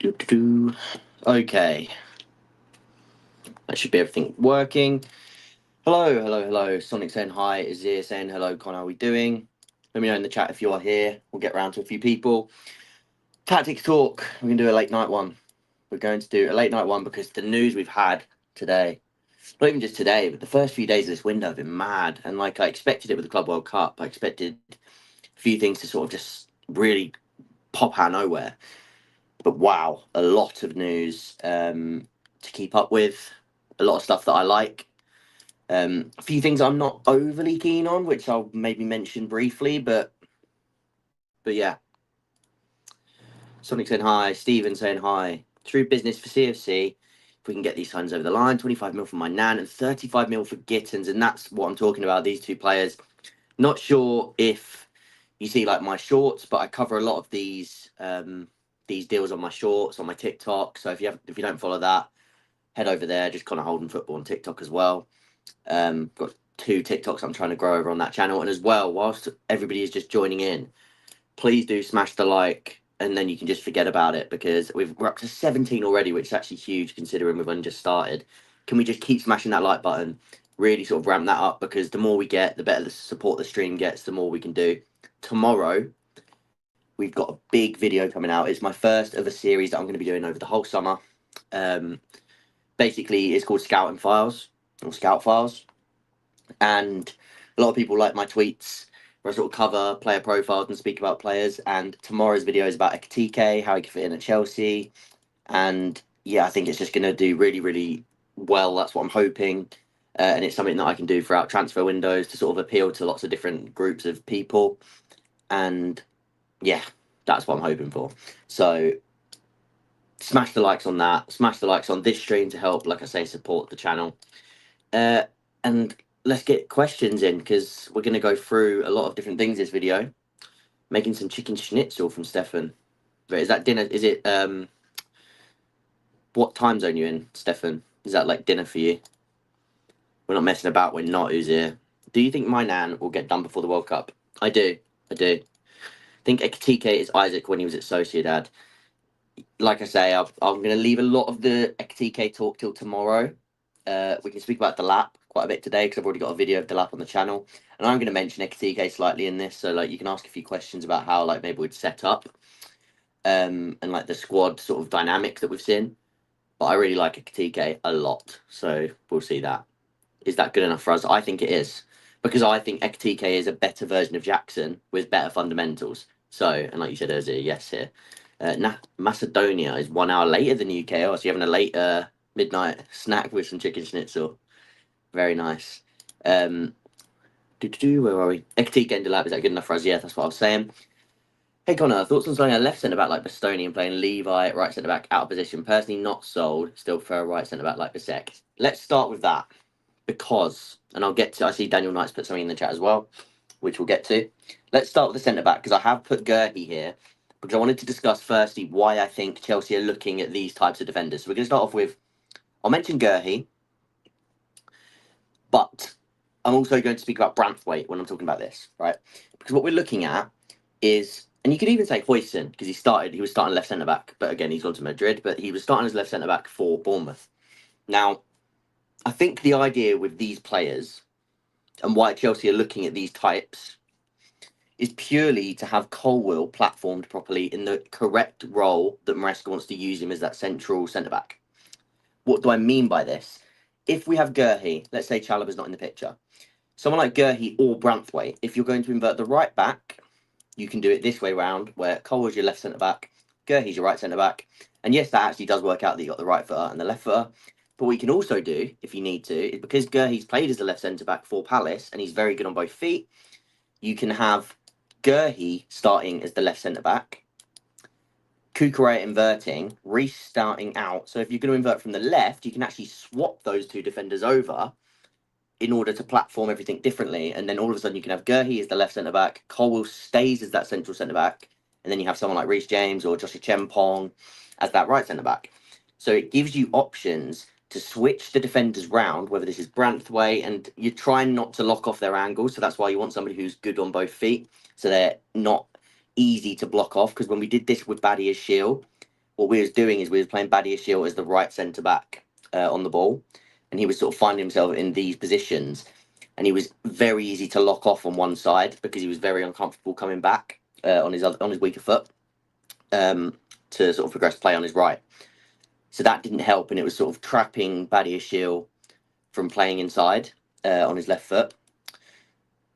Doo-doo-doo. Okay, that should be everything working. Hello. Sonic saying hi. Azir saying hello. Connor, how are we doing? Let me know in the chat if you are here. We'll get around to a few people. Tactics talk. We're gonna do a late night one. We're going to do a late night one because the news we've had today, not even just today, but the first few days of this window have been mad. And like I expected it with the Club World Cup, I expected a few things to sort of just really pop out of nowhere. But wow, a lot of news to keep up with. A lot of stuff that I like. A few things I'm not overly keen on, which I'll maybe mention briefly, but yeah. Sonic saying hi, Steven saying hi. True business for CFC. If we can get these signs over the line, 25 mil for Maignan and 35 mil for Gittens, and that's what I'm talking about. These two players. Not sure if you see like my shorts, but I cover a lot of these deals on my shorts on my TikTok. So if you don't follow that, head over there. Just kind of holding football on TikTok as well. Got 2 TikToks I'm trying to grow over on that channel, and as well, whilst everybody is just joining in, please do smash the like, and then you can just forget about it because we're up to 17 already, which is actually huge considering we've only just started. Can we just keep smashing that like button? Really sort of ramp that up because the more we get, the better the support the stream gets, the more we can do. Tomorrow, we've got a big video coming out. It's my first of a series that I'm going to be doing over the whole summer. Basically, it's called Scouting Files or Scout Files, and a lot of people like my tweets where I sort of cover player profiles and speak about players. And tomorrow's video is about Ekitike, how he can fit in at Chelsea, and yeah, I think it's just going to do really, really well. That's what I'm hoping. And it's something that I can do throughout transfer windows to sort of appeal to lots of different groups of people. And yeah, that's what I'm hoping for. So smash the likes on that. Smash the likes on this stream to help, like I say, support the channel. And let's get questions in because we're going to go through a lot of different things this video. Making some chicken schnitzel from Stefan. Is that dinner? Is it what time zone you in, Stefan? Is that like dinner for you? We're not messing about. We're not. Who's here? Do you think Maignan will get done before the World Cup? I do. I think Ekitike is Isaac when he was at Sociedad. Like I say, I'm going to leave a lot of the Ekitike talk till tomorrow. We can speak about Delap quite a bit today because I've already got a video of Delap on the channel, and I'm going to mention Ekitike slightly in this. So like you can ask a few questions about how like maybe we'd set up, and like the squad sort of dynamic that we've seen. But I really like Ekitike a lot, so we'll see that. Is that good enough for us? I think it is because I think Ekitike is a better version of Jackson with better fundamentals. So, and like you said, there's a yes here. Macedonia is 1 hour later than UK. Oh, so you're having a late midnight snack with some chicken schnitzel. Very nice. Where are we? Ekitike and Delap, is that good enough for us? Yeah, that's what I was saying. Hey Connor, thoughts on starting a left centre back like Bastoni and playing Levi right centre back out of position? Personally, not sold. Still prefer a right centre back like Bisek. Let's start with that because, and I'll get to. I see Daniel Knight's put something in the chat as well, which we'll get to. Let's start with the centre back because I have put Gerhi here because I wanted to discuss firstly why I think Chelsea are looking at these types of defenders. So we're going to start off with, I'll mention Gerhi, but I'm also going to speak about Branthwaite when I'm talking about this, right? Because what we're looking at is, and you could even say Hoyson because he was starting left centre back, but again he's gone to Madrid, but he was starting as left centre back for Bournemouth. Now, I think the idea with these players and why Chelsea are looking at these types is purely to have Colwill platformed properly in the correct role that Maresca wants to use him as that central centre back. What do I mean by this? If we have Gerhi, let's say Chalobah's not in the picture, someone like Gerhi or Branthwaite, if you're going to invert the right back, you can do it this way round, where Colwill's your left centre back, Gerhi's your right centre back, and yes, that actually does work out that you got the right footer and the left footer. But what you can also do, if you need to, is because Gerhi's played as the left centre back for Palace and he's very good on both feet, you can have Gerhi starting as the left centre back, Kukurea inverting, Reece starting out. So if you're going to invert from the left, you can actually swap those two defenders over in order to platform everything differently. And then all of a sudden you can have Gerhi as the left centre back, Colwill stays as that central centre back, and then you have someone like Reece James or Joshua Chempong as that right centre back. So it gives you options to switch the defenders round, whether this is Branthwaite, and you're trying not to lock off their angles. So that's why you want somebody who's good on both feet, so they're not easy to block off. Because when we did this with Badia's Shield, what we was doing is we was playing Badiashile as the right centre back on the ball, and he was sort of finding himself in these positions, and he was very easy to lock off on one side because he was very uncomfortable coming back on his weaker foot to sort of progress play on his right. So that didn't help, and it was sort of trapping Badiashile from playing inside on his left foot.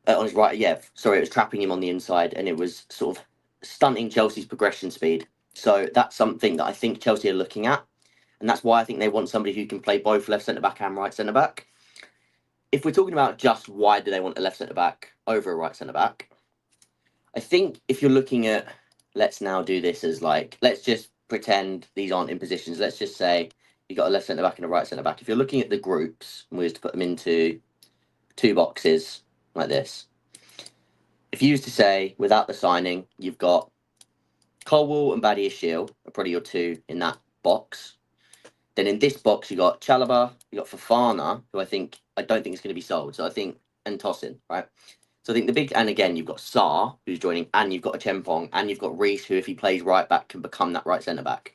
On his right, yeah, sorry, it was trapping him on the inside, and it was sort of stunting Chelsea's progression speed. So that's something that I think Chelsea are looking at, and that's why I think they want somebody who can play both left centre back and right centre back. If we're talking about just why do they want a left centre back over a right centre back, I think if you're looking at, let's now do this as like, let's just pretend these aren't in positions. Let's just say you got a left centre back and a right centre back. If you're looking at the groups, and we was to put them into 2 boxes like this. If you used to say, without the signing, you've got Colwill and Badiashile are probably your 2 in that box. Then in this box, you got Chalobah, you got Fofana, who I don't think is going to be sold. So I think, and Tosin, right? So I think the big, and again, you've got Sarr, who's joining, and you've got a Chempong, and you've got Reece, who if he plays right back, can become that right centre back.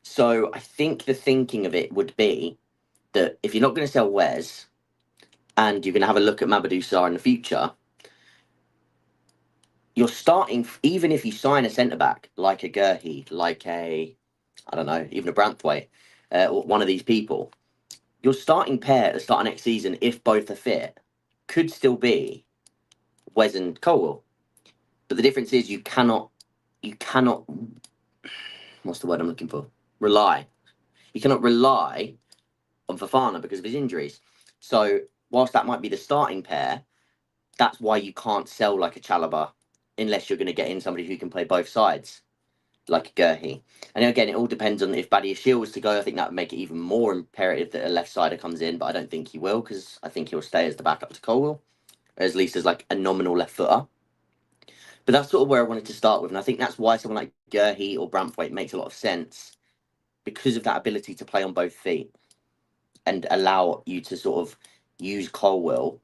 So I think the thinking of it would be that if you're not going to sell Wes, and you're going to have a look at Mamadou Sarr in the future, you're starting, even if you sign a centre back like a Gurhey, like a, I don't know, even a Branthwaite, or one of these people, your starting pair at the start of next season, if both are fit, could still be Wes and Colwill. But the difference is you cannot, what's the word I'm looking for? Rely. You cannot rely on Fofana because of his injuries. So whilst that might be the starting pair, that's why you can't sell like a Chalobah unless you're going to get in somebody who can play both sides, like a Gurhey. And again, it all depends on if Badiashile was to go. I think that would make it even more imperative that a left-sider comes in, but I don't think he will because I think he'll stay as the backup to Colwill, or at least as like a nominal left-footer. But that's sort of where I wanted to start with, and I think that's why someone like Gurhey or Branthwaite makes a lot of sense because of that ability to play on both feet and allow you to sort of use Colwill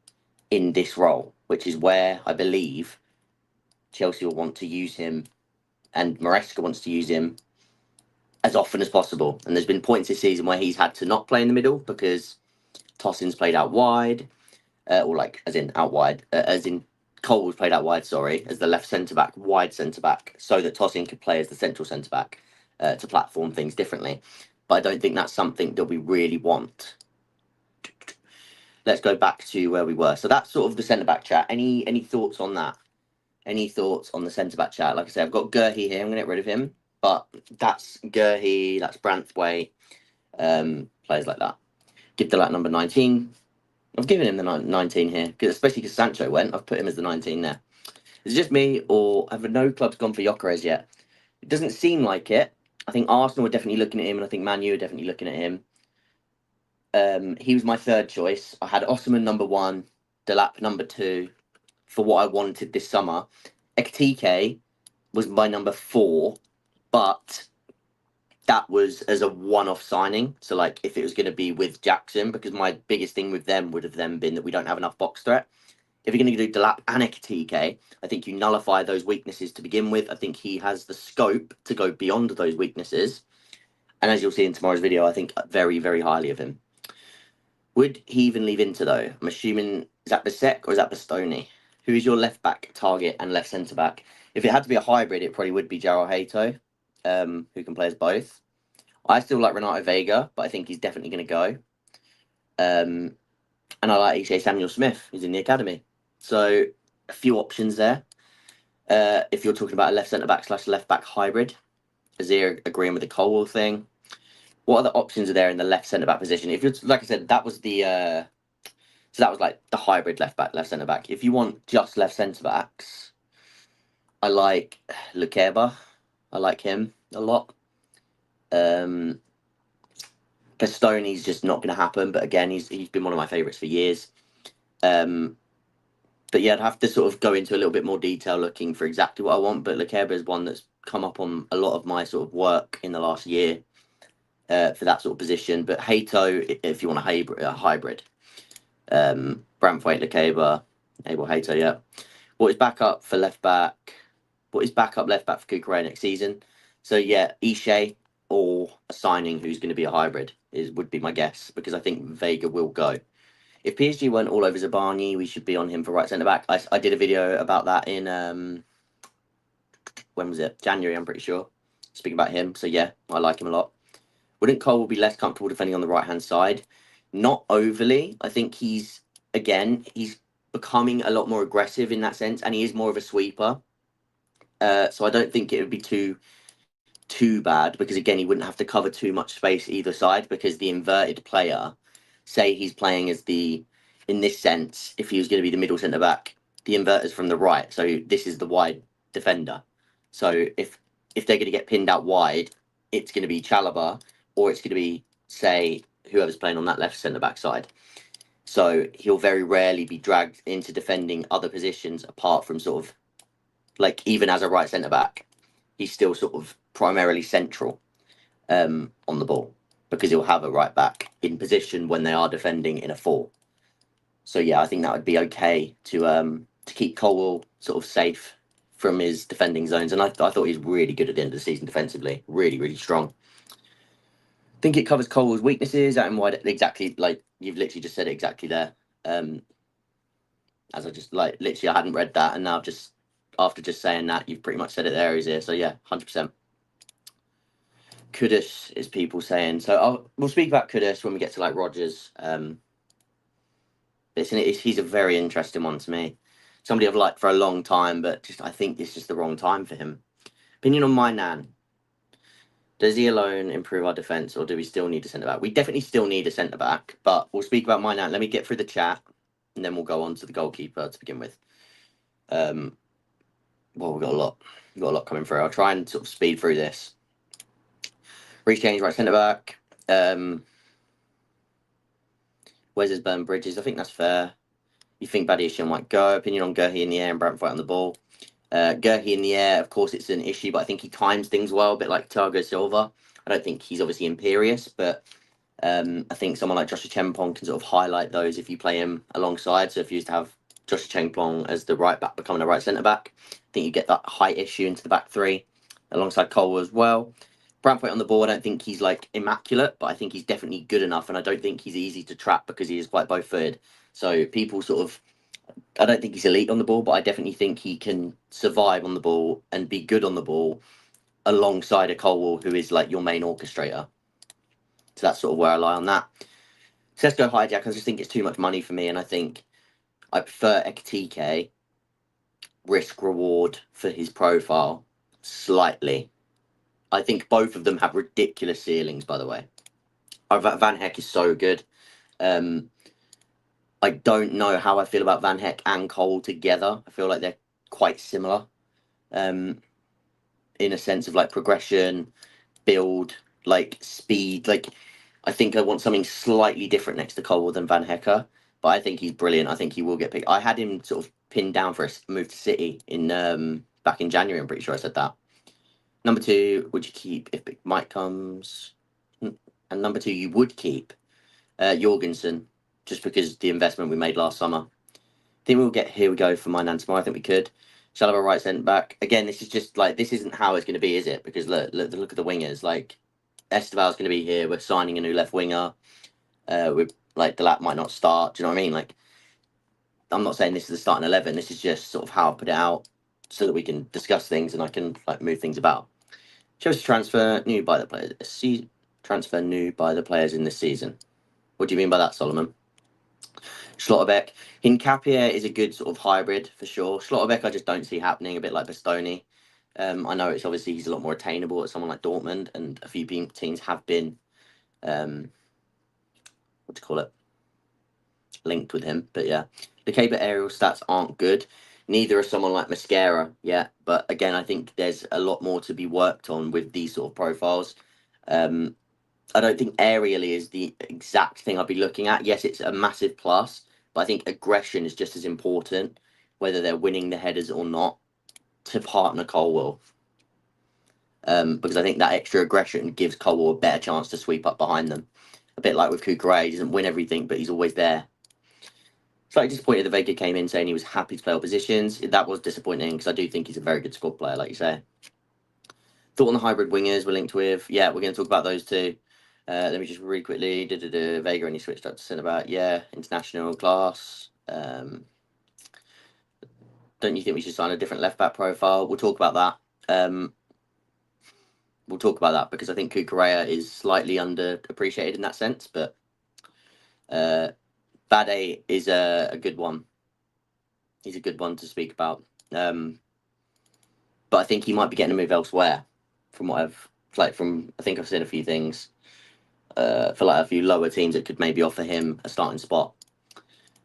in this role, which is where I believe Chelsea will want to use him, and Maresca wants to use him as often as possible. And there's been points this season where he's had to not play in the middle because Tosin's played out wide, or like as in out wide, as in Cole was played out wide, sorry, as the left centre back, wide centre back, so that Tosin could play as the central centre back to platform things differently. But I don't think that's something that we really want. Let's go back to where we were. So that's sort of the centre back chat. Any thoughts on that? Any thoughts on the centre back chat? Like I said, I've got Gurhey here. I'm going to get rid of him. But that's Gurhey, that's Branthwaite, players like that. Give Delac number 19. I've given him the 19 here, especially because Sancho went. I've put him as the 19 there. Is it just me, or have no clubs gone for Gyökeres yet? It doesn't seem like it. I think Arsenal are definitely looking at him, and I think Man U are definitely looking at him. He was my 3rd choice. I had Osimhen number 1, Delap number 2 for what I wanted this summer. Ekitike was my number 4, but that was as a one-off signing. So, like, if it was going to be with Jackson, because my biggest thing with them would have then been that we don't have enough box threat. If you're going to do Delap and Ekitike, I think you nullify those weaknesses to begin with. I think he has the scope to go beyond those weaknesses. And as you'll see in tomorrow's video, I think very, very highly of him. Would he even leave Inter, though? I'm assuming, is that Bisek or is that Bastoni? Who is your left-back target and left centre-back? If it had to be a hybrid, it probably would be Jarrell Hato, who can play as both. I still like Renato Vega, but I think he's definitely going to go. And I like Ishe Samuel Smith, who's in the academy. So a few options there. If you're talking about a left centre-back / left-back hybrid, Azir agreeing with the Colwill thing. What other options are there in the left centre-back position? If you're, like I said, that was the so that was like the hybrid left-back, left centre-back. If you want just left centre-backs, I like Goalkeeper. I like him a lot. Bastoni's just not going to happen, but again, he's been one of my favourites for years. But yeah, I'd have to sort of go into a little bit more detail looking for exactly what I want. But Goalkeeper is one that's come up on a lot of my sort of work in the last year for that sort of position. But Hato, if you want a hybrid, Branthwaite, Goalkeeper, Abel Hato, yeah. What is backup for left back? What is backup left back for Kukurea next season? So yeah, Ishe or a signing who's going to be a hybrid would be my guess, because I think Vega will go. If PSG weren't all over Zabani, we should be on him for right centre back. I did a video about that in when was it? January, I'm pretty sure. Speaking about him. So yeah, I like him a lot. Wouldn't Cole be less comfortable defending on the right hand side? Not overly. I think he's becoming a lot more aggressive in that sense, and he is more of a sweeper. So I don't think it would be too bad, because again, he wouldn't have to cover too much space either side, because the inverted player, say he's playing as in this sense, if he was going to be the middle centre back, the inverter's from the right, so this is the wide defender. So if they're going to get pinned out wide, it's going to be Chalobah, or it's going to be, say, whoever's playing on that left centre back side. So he'll very rarely be dragged into defending other positions apart from sort of, like, even as a right centre back, he's still sort of primarily central on the ball, because he'll have a right back in position when they are defending in a 4. So yeah, I think that would be okay to keep Colwell sort of safe from his defending zones. And I thought he was really good at the end of the season defensively, really, really strong. I think it covers Colwell's weaknesses out and wide, exactly like you've literally just said it exactly there. As I just literally I hadn't read that, and now just after just saying that, you've pretty much said it there. He's here, so yeah, 100%. Kudus is people saying, so we'll speak about Kudus when we get to like Rodgers. He's a very interesting one to me. Somebody I've liked for a long time, but I think it's just the wrong time for him. Opinion on Maignan. Does he alone improve our defence, or do we still need a centre back? We definitely still need a centre back, but we'll speak about Maignan. Let me get through the chat, and then we'll go on to the goalkeeper to begin with. Well, we've got a lot. We've got a lot coming through. I'll try and sort of speed through this. Reece James, right centre back. Where's his Burn Bridges? I think that's fair. You think Badiashile might go. Opinion on Gurhi in the air and Brentford on the ball. Gurhi in the air, of course, it's an issue, but I think he times things well, a bit like Thiago Silva. I don't think he's obviously imperious, but I think someone like Joshua Chempong can sort of highlight those if you play him alongside. So if you used to have Joshua Chempong as the right back becoming a right centre back, I think you get that height issue into the back 3 alongside Cole as well. Brantwaite on the ball, I don't think he's like immaculate, but I think he's definitely good enough, and I don't think he's easy to trap because he is quite both-footed. So people sort of, I don't think he's elite on the ball, but I definitely think he can survive on the ball and be good on the ball alongside a Colwell who is like your main orchestrator. So that's sort of where I lie on that. Sesko Hijack, I just think it's too much money for me, and I think I prefer Ekitike risk reward for his profile slightly. I think both of them have ridiculous ceilings, by the way. Van Heck is so good. I don't know how I feel about Van Heck and Cole together. I feel like they're quite similar in a sense of like progression, build, like speed. Like, I think I want something slightly different next to Cole than Van Hecker, but I think he's brilliant. I think he will get picked. I had him sort of pinned down for a move to City in back in January. I'm pretty sure I said that. Number 2, would you keep if Big Mike comes? And number 2, you would keep Jorgensen, just because the investment we made last summer. I think we'll get here we go for Maignan tomorrow. I think we could. Shall have a right centre back. Again, this is just like, this isn't how it's going to be, is it? Because look at the wingers. Like, Esteval's going to be here. We're signing a new left winger. We're like, Delap might not start. Do you know what I mean? Like, I'm not saying this is the starting 11. This is just sort of how I put it out so that we can discuss things and I can like move things about. Chelsea transfer new by the players. Transfer new by the players in this season. What do you mean by that, Solomon? Schlotterbeck. Hincapié is a good sort of hybrid for sure. Schlotterbeck I just don't see happening, a bit like Bastoni. I know it's obviously he's a lot more attainable at someone like Dortmund, and a few teams have been, what do you call it, linked with him. But yeah, the Caber aerial stats aren't good. Neither are someone like Mascara yet. But again, I think there's a lot more to be worked on with these sort of profiles. I don't think aerially is the exact thing I'd be looking at. Yes, it's a massive plus, but I think aggression is just as important, whether they're winning the headers or not, to partner Colwell. Because I think that extra aggression gives Colwell a better chance to sweep up behind them. A bit like with Kukurea, he doesn't win everything, but he's always there. Slightly disappointed that Vega came in saying he was happy to play all positions. That was disappointing, because I do think he's a very good squad player, like you say. Thought on the hybrid wingers we're linked with. Yeah, we're going to talk about those too. Let me just really quickly. Vega only switched up to centre back. Yeah, international class. Don't you think we should sign a different left back profile? We'll talk about that. We'll talk about that because I think Kukurea is slightly underappreciated in that sense, but Bade is a good one. He's a good one to speak about. But I think he might be getting a move elsewhere. From what I think I've seen a few things for like a few lower teams that could maybe offer him a starting spot.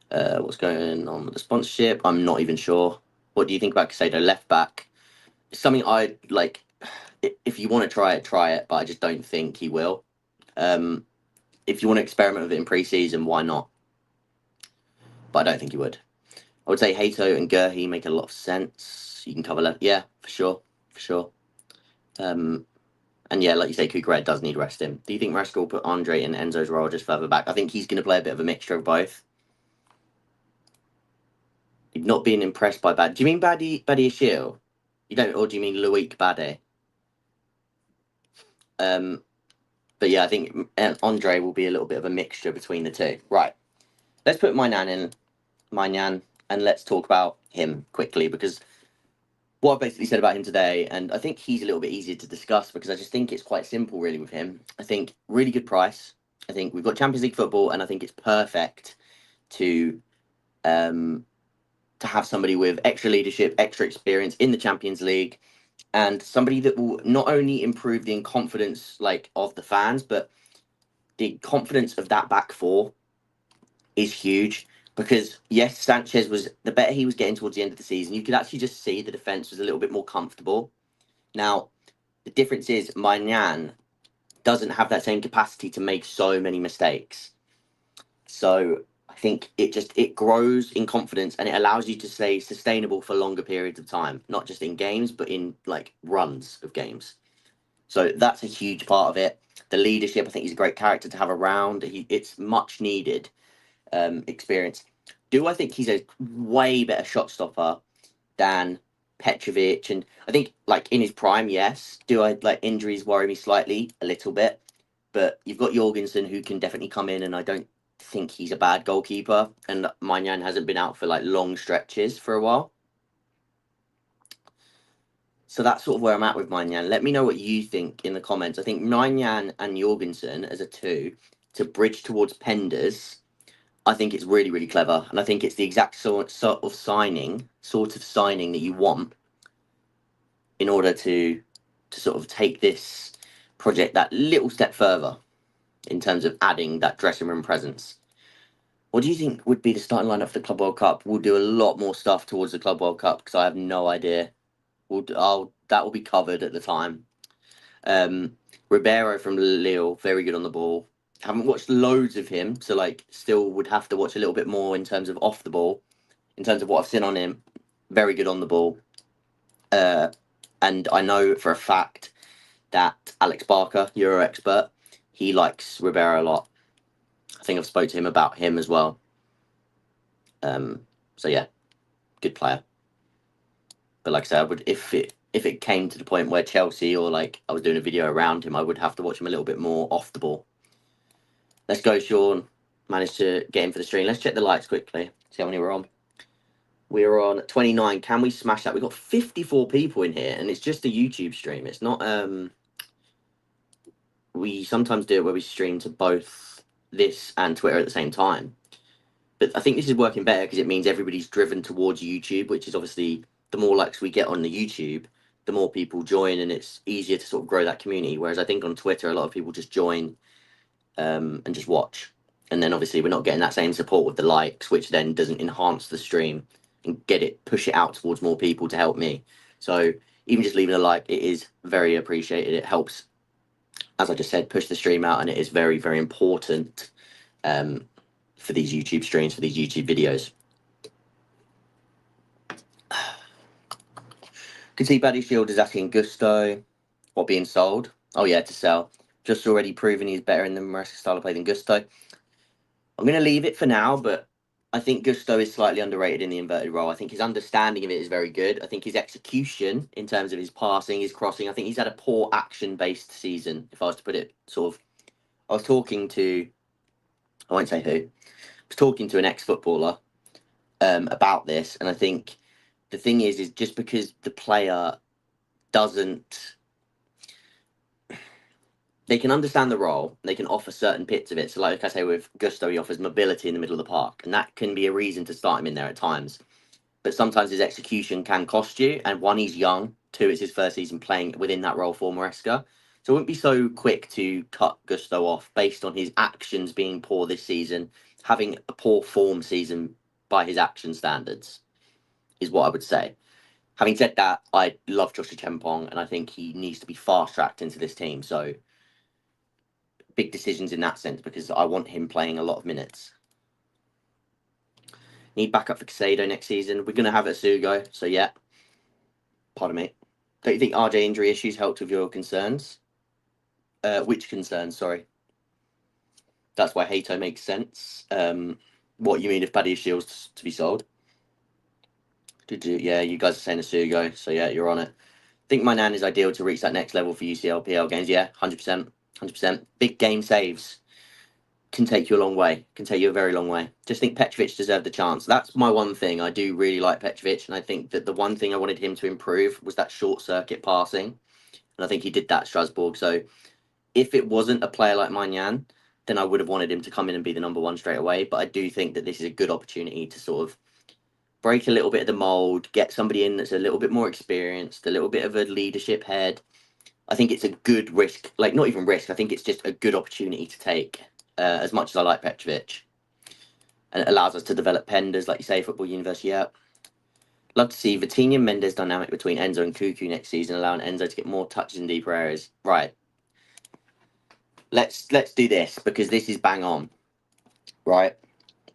What's going on with the sponsorship? I'm not even sure. What do you think about Casado left back? It's something I like. If you want to try it. But I just don't think he will. If you want to experiment with it in pre-season, why not? But I don't think he would. I would say Hato and Gurhi make a lot of sense. You can cover left. Yeah, for sure. And yeah, like you say, Kukurea does need resting. Do you think Maresca will put Andre in Enzo's role just further back? I think he's going to play a bit of a mixture of both. You've not been impressed by Bad. Do you mean Badi Ashil? You don't, or do you mean Loic Bade? But yeah, I think Andre will be a little bit of a mixture between the two. Right. Let's put Maignan, and let's talk about him quickly because what I've basically said about him today, and I think he's a little bit easier to discuss because I just think it's quite simple really with him. I think really good price. I think we've got Champions League football, and I think it's perfect to have somebody with extra leadership, extra experience in the Champions League, and somebody that will not only improve the confidence like of the fans, but the confidence of that back four is huge. Because yes, Sanchez was the better he was getting towards the end of the season, you could actually just see the defense was a little bit more comfortable. Now, the difference is Maignan doesn't have that same capacity to make so many mistakes. So I think it grows in confidence and it allows you to stay sustainable for longer periods of time, not just in games, but in like runs of games. So that's a huge part of it. The leadership, I think he's a great character to have around. It's much needed experience. Do I think he's a way better shot stopper than Petrovic? And I think like in his prime, yes. Do I like injuries worry me slightly a little bit? But you've got Jorgensen who can definitely come in, and I don't think he's a bad goalkeeper. And Maignan hasn't been out for like long stretches for a while. So that's sort of where I'm at with Maignan. Let me know what you think in the comments. I think Maignan and Jorgensen as a two to bridge towards Penders. I think it's really, really clever, and I think it's the exact sort of signing that you want in order to sort of take this project that little step further in terms of adding that dressing room presence. What do you think would be the starting lineup for the Club World Cup? We'll do a lot more stuff towards the Club World Cup because I have no idea. That will be covered at the time. Ribeiro from Lille, very good on the ball. Haven't watched loads of him, so like still would have to watch a little bit more in terms of off the ball. In terms of what I've seen on him, very good on the ball. And I know for a fact that Alex Barker, Euro expert, he likes Ribeiro a lot. I think I've spoke to him about him as well. So yeah, good player. But like I said, I would if it came to the point where Chelsea or like I was doing a video around him, I would have to watch him a little bit more off the ball. Let's go, Sean. Managed to get in for the stream. Let's check the likes quickly. See how many we're on. We're on 29. Can we smash that? We've got 54 people in here, and it's just a YouTube stream. It's not. We sometimes do it where we stream to both this and Twitter at the same time. But I think this is working better because it means everybody's driven towards YouTube, which is obviously the more likes we get on the YouTube, the more people join, and it's easier to sort of grow that community. Whereas I think on Twitter, a lot of people just join and just watch. And then obviously we're not getting that same support with the likes, which then doesn't enhance the stream and push it out towards more people to help me. So even just leaving a like, it is very appreciated. It helps, as I just said, push the stream out, and it is very, very important for these YouTube streams, for these YouTube videos. Could see Buddy Shield is asking Gusto what being sold. Oh yeah, to sell. Just already proven he's better in the Maresca style of play than Gusto. I'm going to leave it for now, but I think Gusto is slightly underrated in the inverted role. I think his understanding of it is very good. I think his execution in terms of his passing, his crossing, I think he's had a poor action-based season, if I was to put it sort of. I was talking to, I won't say who, I was talking to an ex-footballer about this, and I think the thing is just because the player doesn't, they can understand the role, they can offer certain bits of it. So, like I say, with Gusto, he offers mobility in the middle of the park, and that can be a reason to start him in there at times. But sometimes his execution can cost you. And one, he's young. Two, it's his first season playing within that role for Maresca. So I wouldn't be so quick to cut Gusto off based on his actions being poor this season, having a poor form season by his action standards, is what I would say. Having said that, I love Joshua Chempong, and I think he needs to be fast tracked into this team. So big decisions in that sense because I want him playing a lot of minutes. Need backup for Casado next season. We're going to have Asugo, so yeah. Pardon me. Don't you think RJ injury issues helped with your concerns? Which concerns? Sorry. That's why Hato makes sense. What you mean if Paddy Shields to be sold? Did you? Yeah, you guys are saying Asugo, so yeah, you're on it. Think Maignan is ideal to reach that next level for UCL games. Yeah, 100%. 100%. Big game saves can take you a long way, can take you a very long way. Just think Petrovic deserved the chance. That's my one thing. I do really like Petrovic, and I think that the one thing I wanted him to improve was that short circuit passing, and I think he did that at Strasbourg. So if it wasn't a player like Maignan, then I would have wanted him to come in and be the number one straight away. But I do think that this is a good opportunity to sort of break a little bit of the mold, get somebody in that's a little bit more experienced, a little bit of a leadership head. I think it's a good risk, like not even risk. I think it's just a good opportunity to take. As much as I like Petrovic, and it allows us to develop penders, like you say, football university. Yeah, love to see Vitinha and Mendes dynamic between Enzo and Cuckoo next season, allowing Enzo to get more touches in deeper areas. Right. Let's do this because this is bang on, right?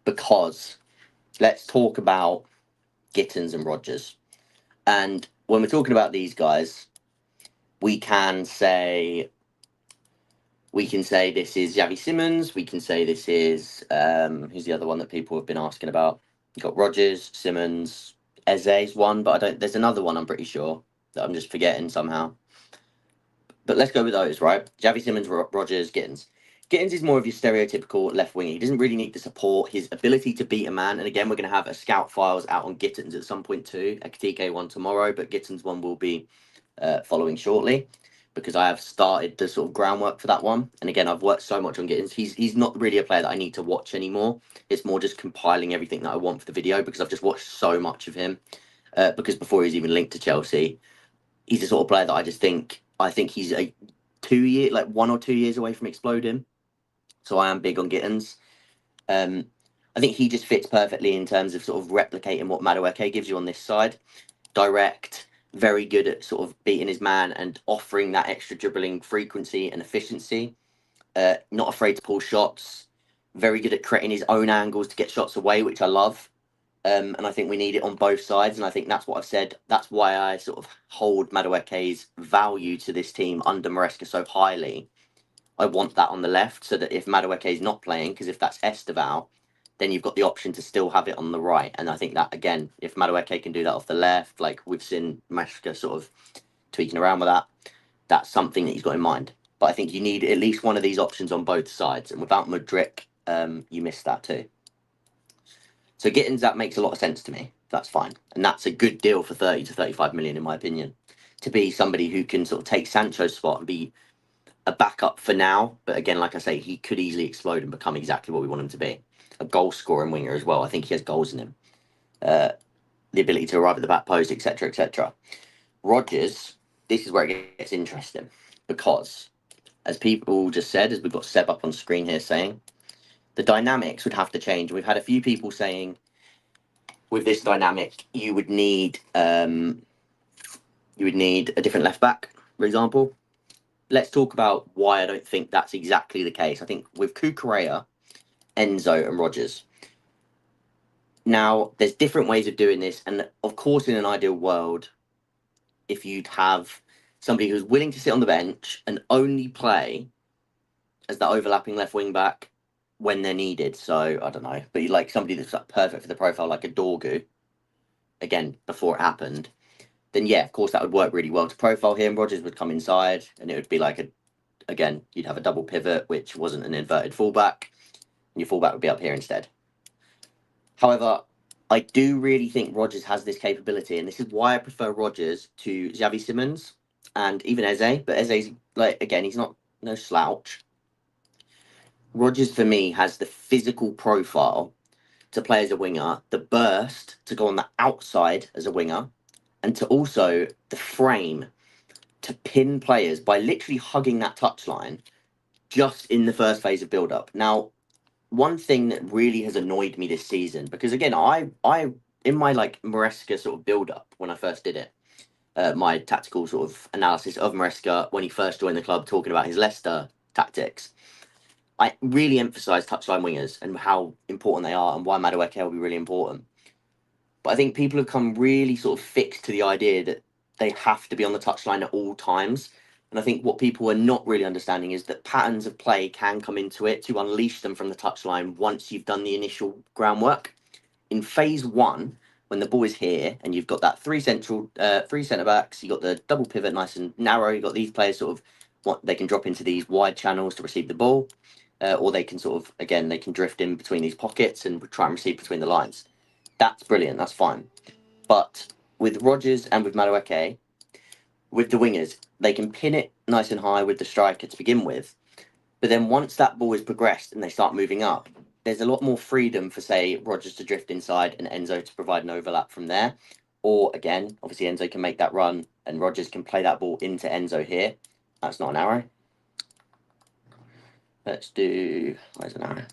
Because let's talk about Gittens and Rogers, and when we're talking about these guys, we can say this is Xavi Simons. We can say this is who's the other one that people have been asking about. You've got Rogers, Simons, Eze's one, but I don't. There's another one I'm pretty sure that I'm just forgetting somehow. But let's go with those, right? Xavi Simons, Rogers, Gittens. Gittens is more of your stereotypical left winger. He doesn't really need the support. His ability to beat a man, and again, we're going to have a scout files out on Gittens at some point too. Ekitike one tomorrow, but Gittens one will be following shortly because I have started the sort of groundwork for that one. And again, I've worked so much on Gittens. He's not really a player that I need to watch anymore. It's more just compiling everything that I want for the video because I've just watched so much of him. Because before he's even linked to Chelsea, he's the sort of player that I think he's a 2 year, like 1 or 2 years away from exploding. So I am big on Gittens. I think he just fits perfectly in terms of sort of replicating what Madueke gives you on this side. Direct, very good at sort of beating his man and offering that extra dribbling frequency and efficiency. Not afraid to pull shots. Very good at creating his own angles to get shots away, which I love. And I think we need it on both sides. And I think that's what I've said. That's why I sort of hold Madueke's value to this team under Maresca so highly. I want that on the left so that if Madueke is not playing, because if that's Esteval, then you've got the option to still have it on the right. And I think that, again, if Madueke can do that off the left, like we've seen Maresca sort of tweaking around with that, that's something that he's got in mind. But I think you need at least one of these options on both sides. And without Mudryk, you miss that too. So Gittens, that makes a lot of sense to me. That's fine. And that's a good deal for 30 to 35 million, in my opinion, to be somebody who can sort of take Sancho's spot and be a backup for now. But again, like I say, he could easily explode and become exactly what we want him to be. A goal scoring winger as well. I think he has goals in him. The ability to arrive at the back post, etc., etc. Rogers, this is where it gets interesting because, as people just said, as we've got Seb up on screen here saying, the dynamics would have to change. We've had a few people saying, with this dynamic, you would need a different left back, for example. Let's talk about why I don't think that's exactly the case. I think with Cucurella, Enzo, and Rogers. Now, there's different ways of doing this, and of course, in an ideal world, if you'd have somebody who's willing to sit on the bench and only play as that overlapping left wing back, when they're needed. So I don't know, but you like somebody that's like perfect for the profile, like a Dorgu, again before it happened. Then yeah, of course that would work really well to profile him. Rodgers would come inside, and it would be like again you'd have a double pivot, which wasn't an inverted fullback, and your fullback would be up here instead. However, I do really think Rodgers has this capability, and this is why I prefer Rodgers to Xavi Simons and even Eze. But Eze's like again, he's not no slouch. Rodgers for me has the physical profile to play as a winger, the burst to go on the outside as a winger, and to also the frame to pin players by literally hugging that touchline just in the first phase of build up. Now, one thing that really has annoyed me this season, because again, I in my like Maresca sort of build up when I first did it, my tactical sort of analysis of Maresca when he first joined the club, talking about his Leicester tactics, I really emphasised touchline wingers and how important they are and why Madueke will be really important. But I think people have come really sort of fixed to the idea that they have to be on the touchline at all times. And I think what people are not really understanding is that patterns of play can come into it to unleash them from the touchline once you've done the initial groundwork. In phase one, when the ball is here and you've got that three centre backs, you've got the double pivot nice and narrow, you've got these players sort of what they can drop into these wide channels to receive the ball, or they can sort of again they can drift in between these pockets and try and receive between the lines. That's brilliant. That's fine. But with Rodgers and with Madueke, with the wingers, they can pin it nice and high with the striker to begin with. But then once that ball is progressed and they start moving up, there's a lot more freedom for, say, Rodgers to drift inside and Enzo to provide an overlap from there. Or again, obviously Enzo can make that run and Rodgers can play that ball into Enzo here. That's not an arrow. Let's do. Where's an arrow?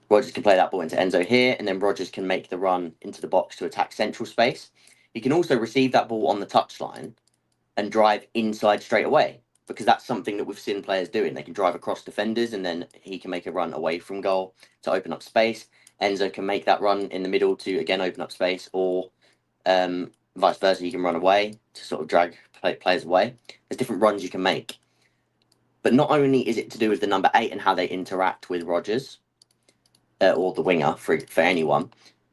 Rodgers can play that ball into Enzo here, and then Rodgers can make the run into the box to attack central space. He can also receive that ball on the touchline and drive inside straight away, because that's something that we've seen players doing. They can drive across defenders, and then he can make a run away from goal to open up space. Enzo can make that run in the middle to, again, open up space, or vice versa, he can run away to sort of drag players away. There's different runs you can make. But not only is it to do with the number 8 and how they interact with Rodgers, or the winger for anyone.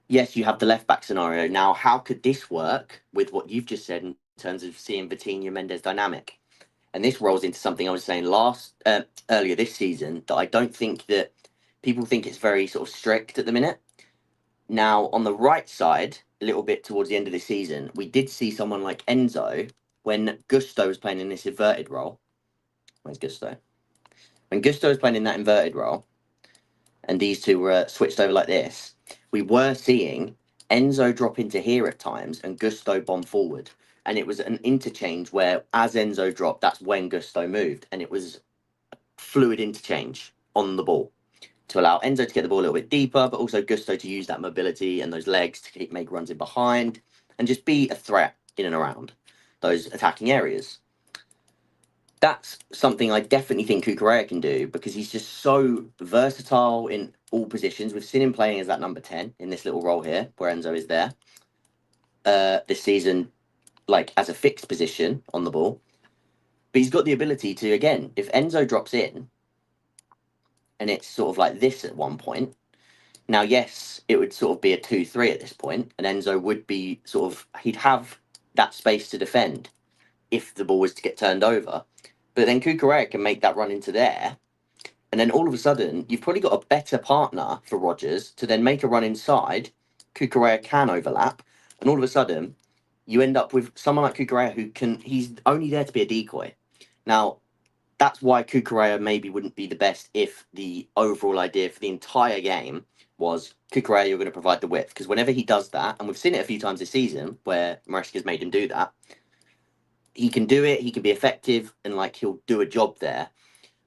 Yes, you have the left back scenario. Now, how could this work with what you've just said in terms of seeing Vitinha Mendes dynamic? And this rolls into something I was saying earlier this season, that I don't think that people think it's very sort of strict at the minute. Now, on the right side, a little bit towards the end of the season, we did see someone like Enzo when Gusto was playing in this inverted role. Where's Gusto? When Gusto was playing in that inverted role, and these two were switched over like this, we were seeing Enzo drop into here at times and Gusto bomb forward. And it was an interchange where as Enzo dropped, that's when Gusto moved. And it was fluid interchange on the ball to allow Enzo to get the ball a little bit deeper, but also Gusto to use that make those legs to make runs in behind and just be a threat in and around those attacking areas. That's something I definitely think Cucurella can do, because he's just so versatile in all positions. We've seen him playing as that number 10 in this little role here, where Enzo is there. This season, like as a fixed position on the ball. But he's got the ability to, again, if Enzo drops in, and it's sort of like this at one point, now, yes, it would sort of be a 2-3 at this point, and Enzo would be sort of, he'd have that space to defend if the ball was to get turned over. But then Cucurella can make that run into there. And then all of a sudden, you've probably got a better partner for Rodgers to then make a run inside. Cucurella can overlap. And all of a sudden, you end up with someone like Cucurella he's only there to be a decoy. Now, that's why Cucurella maybe wouldn't be the best if the overall idea for the entire game was Cucurella, you're going to provide the width. Because whenever he does that, and we've seen it a few times this season where Maresca's made him do that, he can do it, he can be effective, and like he'll do a job there.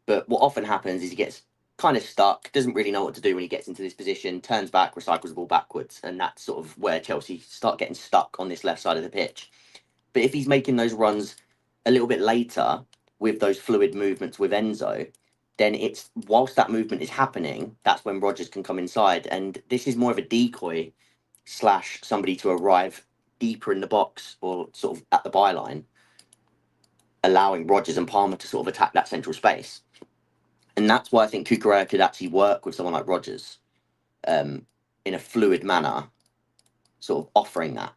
But what often happens is he gets kind of stuck, doesn't really know what to do when he gets into this position, turns back, recycles the ball backwards, and that's sort of where Chelsea start getting stuck on this left side of the pitch. But if he's making those runs a little bit later with those fluid movements with Enzo, then it's whilst that movement is happening, that's when Rodgers can come inside. And this is more of a decoy / somebody to arrive deeper in the box or sort of at the byline, allowing Rodgers and Palmer to sort of attack that central space. And that's why I think Kukurea could actually work with someone like Rodgers in a fluid manner, sort of offering that.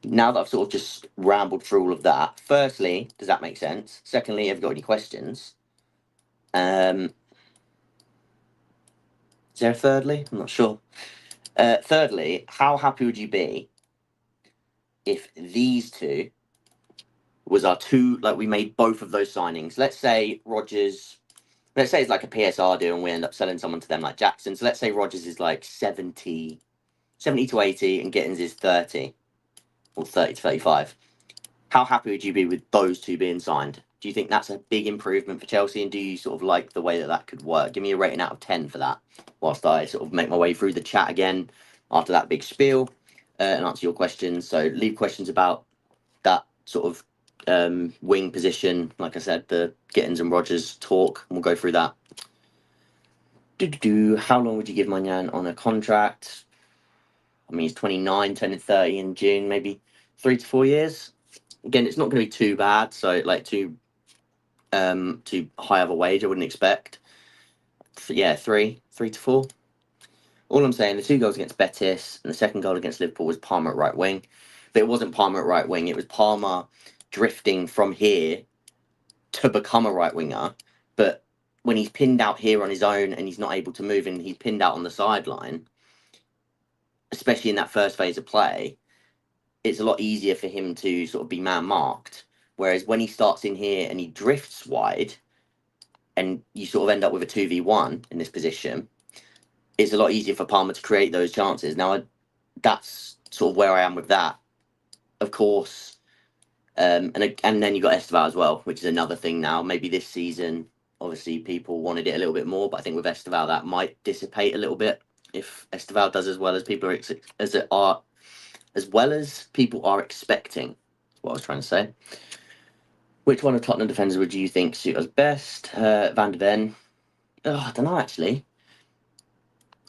Now that I've sort of just rambled through all of that, firstly, does that make sense? Secondly, have you got any questions? Is there a thirdly? I'm not sure. Thirdly, how happy would you be if these two was our two, like we made both of those signings? Let's say Rodgers, let's say it's like a PSR deal and we end up selling someone to them like Jackson. So let's say Rodgers is like 70 to 80 and Gittens is 30 or 30 to 35. How happy would you be with those two being signed? Do you think that's a big improvement for Chelsea? And do you sort of like the way that that could work? Give me a rating out of 10 for that whilst I sort of make my way through the chat again after that big spiel and answer your questions. So leave questions about that sort of wing position. Like I said, the Gittens and Rodgers talk, and we'll go through that. How long would you give Maignan on a contract? I mean, he's 29, turning 30 in June, maybe 3 to 4 years. Again, it's not going to be too bad. So, like, too high of a wage, I wouldn't expect. Yeah, 3 to 4. All I'm saying, the 2 goals against Betis and the second goal against Liverpool was Palmer at right wing. But it wasn't Palmer at right wing. It was Palmer drifting from here to become a right winger. But when he's pinned out here on his own and he's not able to move and he's pinned out on the sideline, especially in that first phase of play, it's a lot easier for him to sort of be man marked. Whereas when he starts in here and he drifts wide and you sort of end up with a 2v1 in this position, it's a lot easier for Palmer to create those chances. Now, that's sort of where I am with that. Of course, and then you got Esteval as well, which is another thing now. Maybe this season, obviously, people wanted it a little bit more, but I think with Esteval, that might dissipate a little bit if Esteval does as well as people people are expecting. That's what I was trying to say. Which one of Tottenham defenders would you think suit us best? Van de Ven. Oh, I don't know, actually.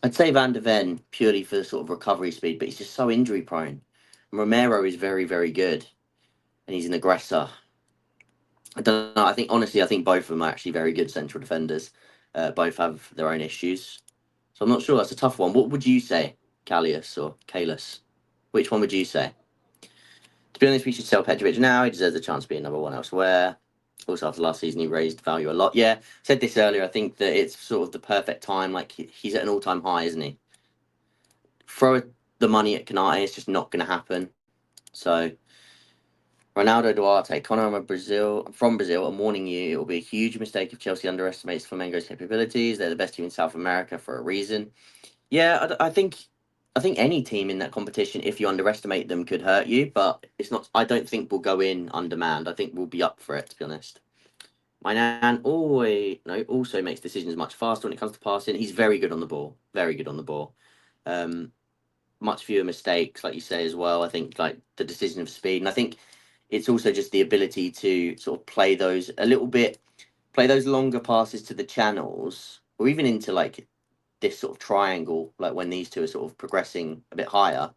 I'd say Van de Ven purely for the sort of recovery speed, but he's just so injury prone. Romero is very, very good, and he's an aggressor. I don't know. I think both of them are actually very good central defenders. Both have their own issues. So I'm not sure. That's a tough one. What would you say, Callius or Kalis? Which one would you say? To be honest, we should sell Petrovic now. He deserves a chance to be a number one elsewhere. Also, after last season, he raised value a lot. Yeah, said this earlier. I think that it's sort of the perfect time. Like, he's at an all-time high, isn't he? Throw the money at Canate. It's just not going to happen. So, Ronaldo Duarte, Connor, I'm from Brazil. I'm warning you, it will be a huge mistake if Chelsea underestimates Flamengo's capabilities. They're the best team in South America for a reason. Yeah, I think any team in that competition, if you underestimate them, could hurt you. But it's not. I don't think we'll go in undermanned. I think we'll be up for it, to be honest. Maignan also makes decisions much faster when it comes to passing. He's very good on the ball. Very good on the ball. Much fewer mistakes, like you say as well. I think like the decision of speed, and I think it's also just the ability to sort of play those longer passes to the channels, or even into like this sort of triangle, like when these two are sort of progressing a bit higher,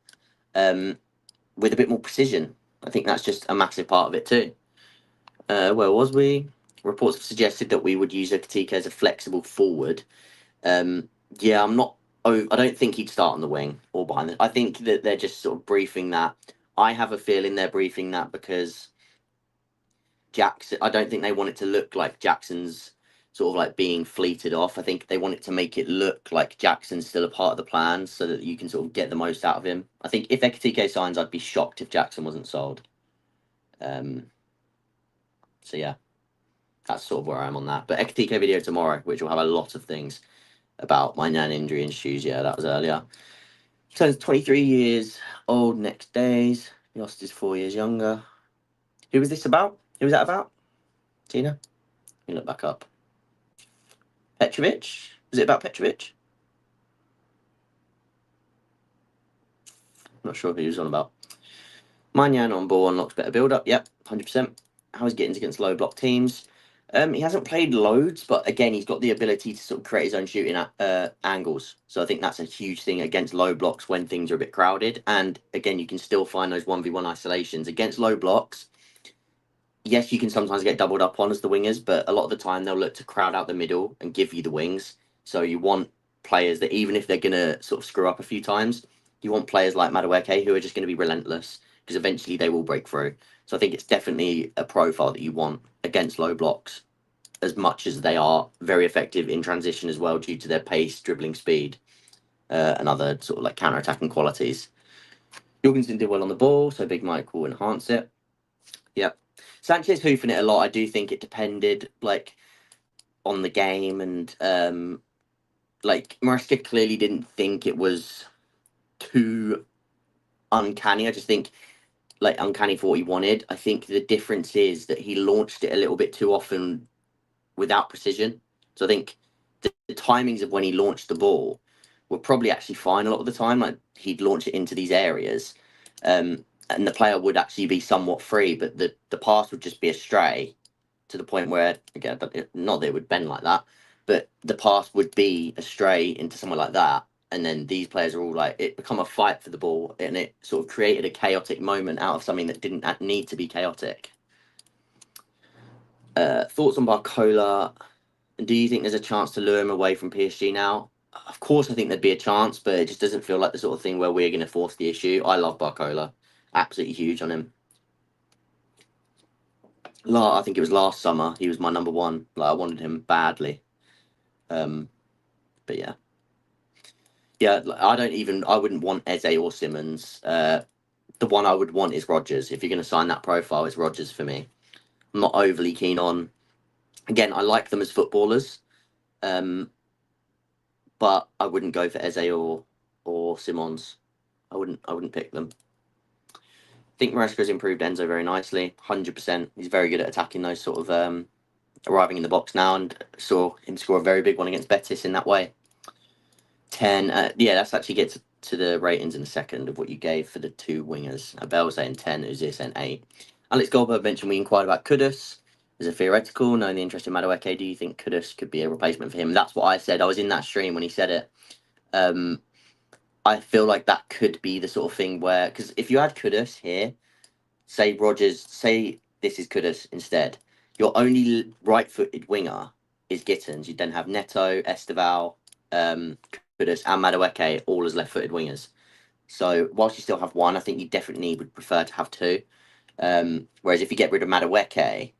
with a bit more precision. I think that's just a massive part of it too. Where was we? Reports have suggested that we would use Ekitike as a flexible forward. Yeah, I'm not. Oh, I don't think he'd start on the wing or behind it. I think that they're just sort of briefing that. I have a feeling they're briefing that because Jackson. I don't think they want it to look like Jackson's sort of like being fleeted off. I think they want it to make it look like Jackson's still a part of the plan so that you can sort of get the most out of him. I think if Ekitike signs, I'd be shocked if Jackson wasn't sold. So yeah, that's sort of where I am on that. But Ekitike video tomorrow, which will have a lot of things about Maignan injury and shoes. Yeah, that was earlier. Turns 23 years old next days. Lost is 4 years younger. Who was this about? Who was that about? Tina? Let me look back up. Petrovic? Was it about Petrovic? Not sure who he was on about. Maignan on ball unlocks better build-up. Yep, 100%. How is Gittens against low block teams? He hasn't played loads, but again, he's got the ability to sort of create his own shooting angles. So I think that's a huge thing against low blocks when things are a bit crowded. And again, you can still find those 1v1 isolations. Against low blocks, yes, you can sometimes get doubled up on as the wingers, but a lot of the time they'll look to crowd out the middle and give you the wings. So you want players that, even if they're going to sort of screw up a few times, you want players like Madueke who are just going to be relentless, because eventually they will break through. So I think it's definitely a profile that you want against low blocks, as much as they are very effective in transition as well, due to their pace, dribbling speed, and other sort of like counter-attacking qualities. Jorgensen did well on the ball, so Big Mike will enhance it. Yep. Sanchez hoofing it a lot. I do think it depended like on the game, and like Maresca clearly didn't think it was too uncanny. I just think like uncanny for what he wanted. I think the difference is that he launched it a little bit too often without precision. So I think the timings of when he launched the ball were probably actually fine a lot of the time. Like he'd launch it into these areas, and the player would actually be somewhat free, but the pass would just be astray to the point where, again, not that it would bend like that, but the pass would be astray into somewhere like that. And then these players are all like, it become a fight for the ball, and it sort of created a chaotic moment out of something that didn't need to be chaotic. Thoughts on Barcola? Do you think there's a chance to lure him away from PSG now? Of course, I think there'd be a chance, but it just doesn't feel like the sort of thing where we're going to force the issue. I love Barcola. Absolutely huge on him. I think it was last summer. He was my number one. Like I wanted him badly. But yeah. Yeah, I wouldn't want Eze or Simmons. The one I would want is Rodgers. If you're going to sign that profile, it's Rodgers for me. I'm not overly keen on. Again, I like them as footballers, but I wouldn't go for Eze or Simons. I wouldn't pick them. I think Maresca's improved Enzo very nicely, 100%. He's very good at attacking those sort of arriving in the box now, and saw him score a very big one against Betis in that way. 10. Yeah, that's actually gets to the ratings in a second of what you gave for the two wingers. Abel saying 10, Uzis saying 8. Alex Goldberg mentioned we inquired about Kudus as a theoretical, knowing the interest in Madueke. Do you think Kudus could be a replacement for him? That's what I said. I was in that stream when he said it. I feel like that could be the sort of thing where, because if you had Kudus here, say this is Kudus instead, your only right-footed winger is Gittens. You then have Neto, Esteval, Kudus, and Madueke all as left-footed wingers. So whilst you still have one, I think you definitely would prefer to have two. Whereas if you get rid of Madueke,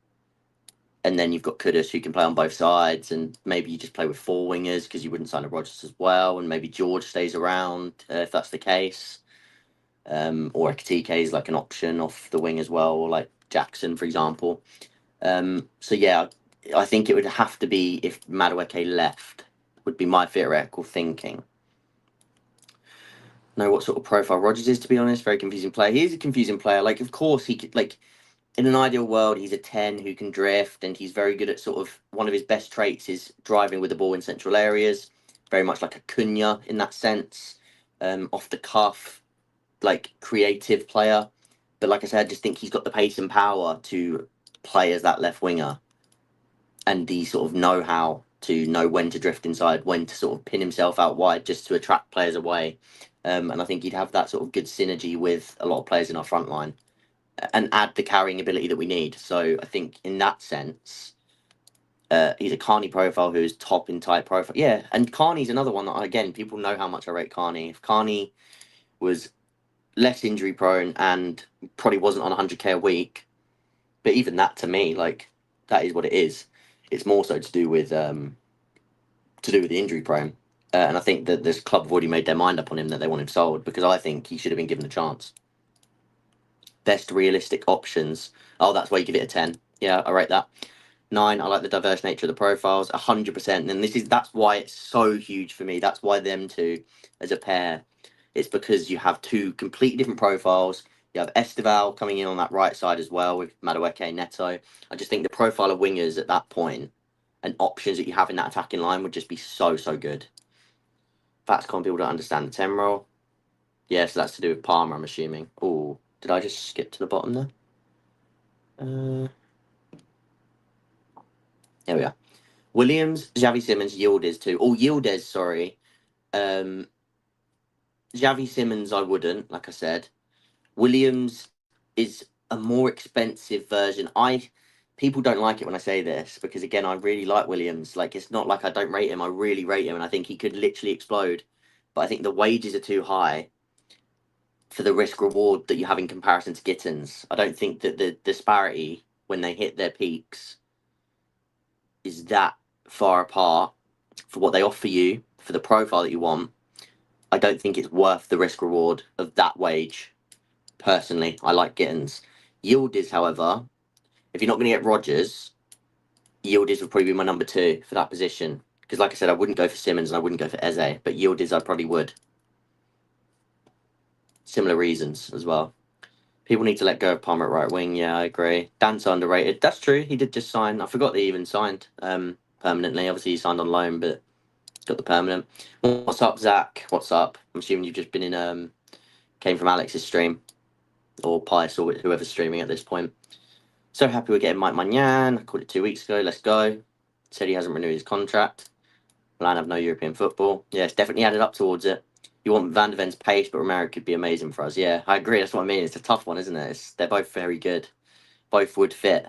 and then you've got Kudus who can play on both sides, and maybe you just play with four wingers because you wouldn't sign a Rodgers as well, and maybe George stays around if that's the case. Or Ekitike is like an option off the wing as well, or like Jackson, for example. So yeah, I think it would have to be if Madueke left, would be my theoretical thinking. Know what sort of profile Rodgers is, to be honest. Very confusing player. He is a confusing player. Like, of course, he could, like, in an ideal world, he's a 10 who can drift, and he's very good at sort of, one of his best traits is driving with the ball in central areas. Very much like a Cunha in that sense. Off the cuff, like creative player. But like I said, I just think he's got the pace and power to play as that left winger, and the sort of know-how to know when to drift inside, when to sort of pin himself out wide just to attract players away. And I think he'd have that sort of good synergy with a lot of players in our front line and add the carrying ability that we need. So I think in that sense, he's a Carney profile who's top in type profile. Yeah, and Carney's another one that, again, people know how much I rate Carney. If Carney was less injury prone and probably wasn't on 100k a week, but even that, to me, like, that is what it is. It's more so to do with the injury prone, and I think that this club have already made their mind up on him that they want him sold, because I think he should have been given a chance. Best realistic options. Oh, that's why you give it a 10. Yeah, I rate that. 9. I like the diverse nature of the profiles. 100%. And that's why it's so huge for me. That's why them two as a pair. It's because you have two completely different profiles. You have Esteval coming in on that right side as well with Madueke and Neto. I just think the profile of wingers at that point and options that you have in that attacking line would just be so, so good. Facts can't people don't understand the 10 role. Yeah, so that's to do with Palmer, I'm assuming. Oh, did I just skip to the bottom there? There we are. Williams, Xavi Simmons, Yildiz too. Oh, Yildiz, sorry. Xavi Simmons, I wouldn't, like I said. Williams is a more expensive version. People don't like it when I say this because again, I really like Williams. Like it's not like I don't rate him. I really rate him, and I think he could literally explode. But I think the wages are too high for the risk reward that you have in comparison to Gittens. I don't think that the disparity when they hit their peaks is that far apart for what they offer you for the profile that you want. I don't think it's worth the risk reward of that wage. Personally, I like Gittens. Yildiz, however, if you're not going to get Rodgers, Yildiz would probably be my number two for that position. Because, like I said, I wouldn't go for Simmons and I wouldn't go for Eze, but Yildiz I probably would. Similar reasons as well. People need to let go of Palmer at right wing. Yeah, I agree. Dan's underrated. That's true. He did just sign. I forgot that he even signed permanently. Obviously, he signed on loan, but he's got the permanent. What's up, Zach? What's up? I'm assuming you've just been in came from Alex's stream or Pius or whoever's streaming at this point. So happy we're getting Maignan. I called it 2 weeks ago. Let's go. Said he hasn't renewed his contract. Milan have no European football. Yeah, it's definitely added up towards it. You want Van de Ven's pace, but Romero could be amazing for us. Yeah, I agree. That's what I mean. It's a tough one, isn't it? They're both very good. Both would fit.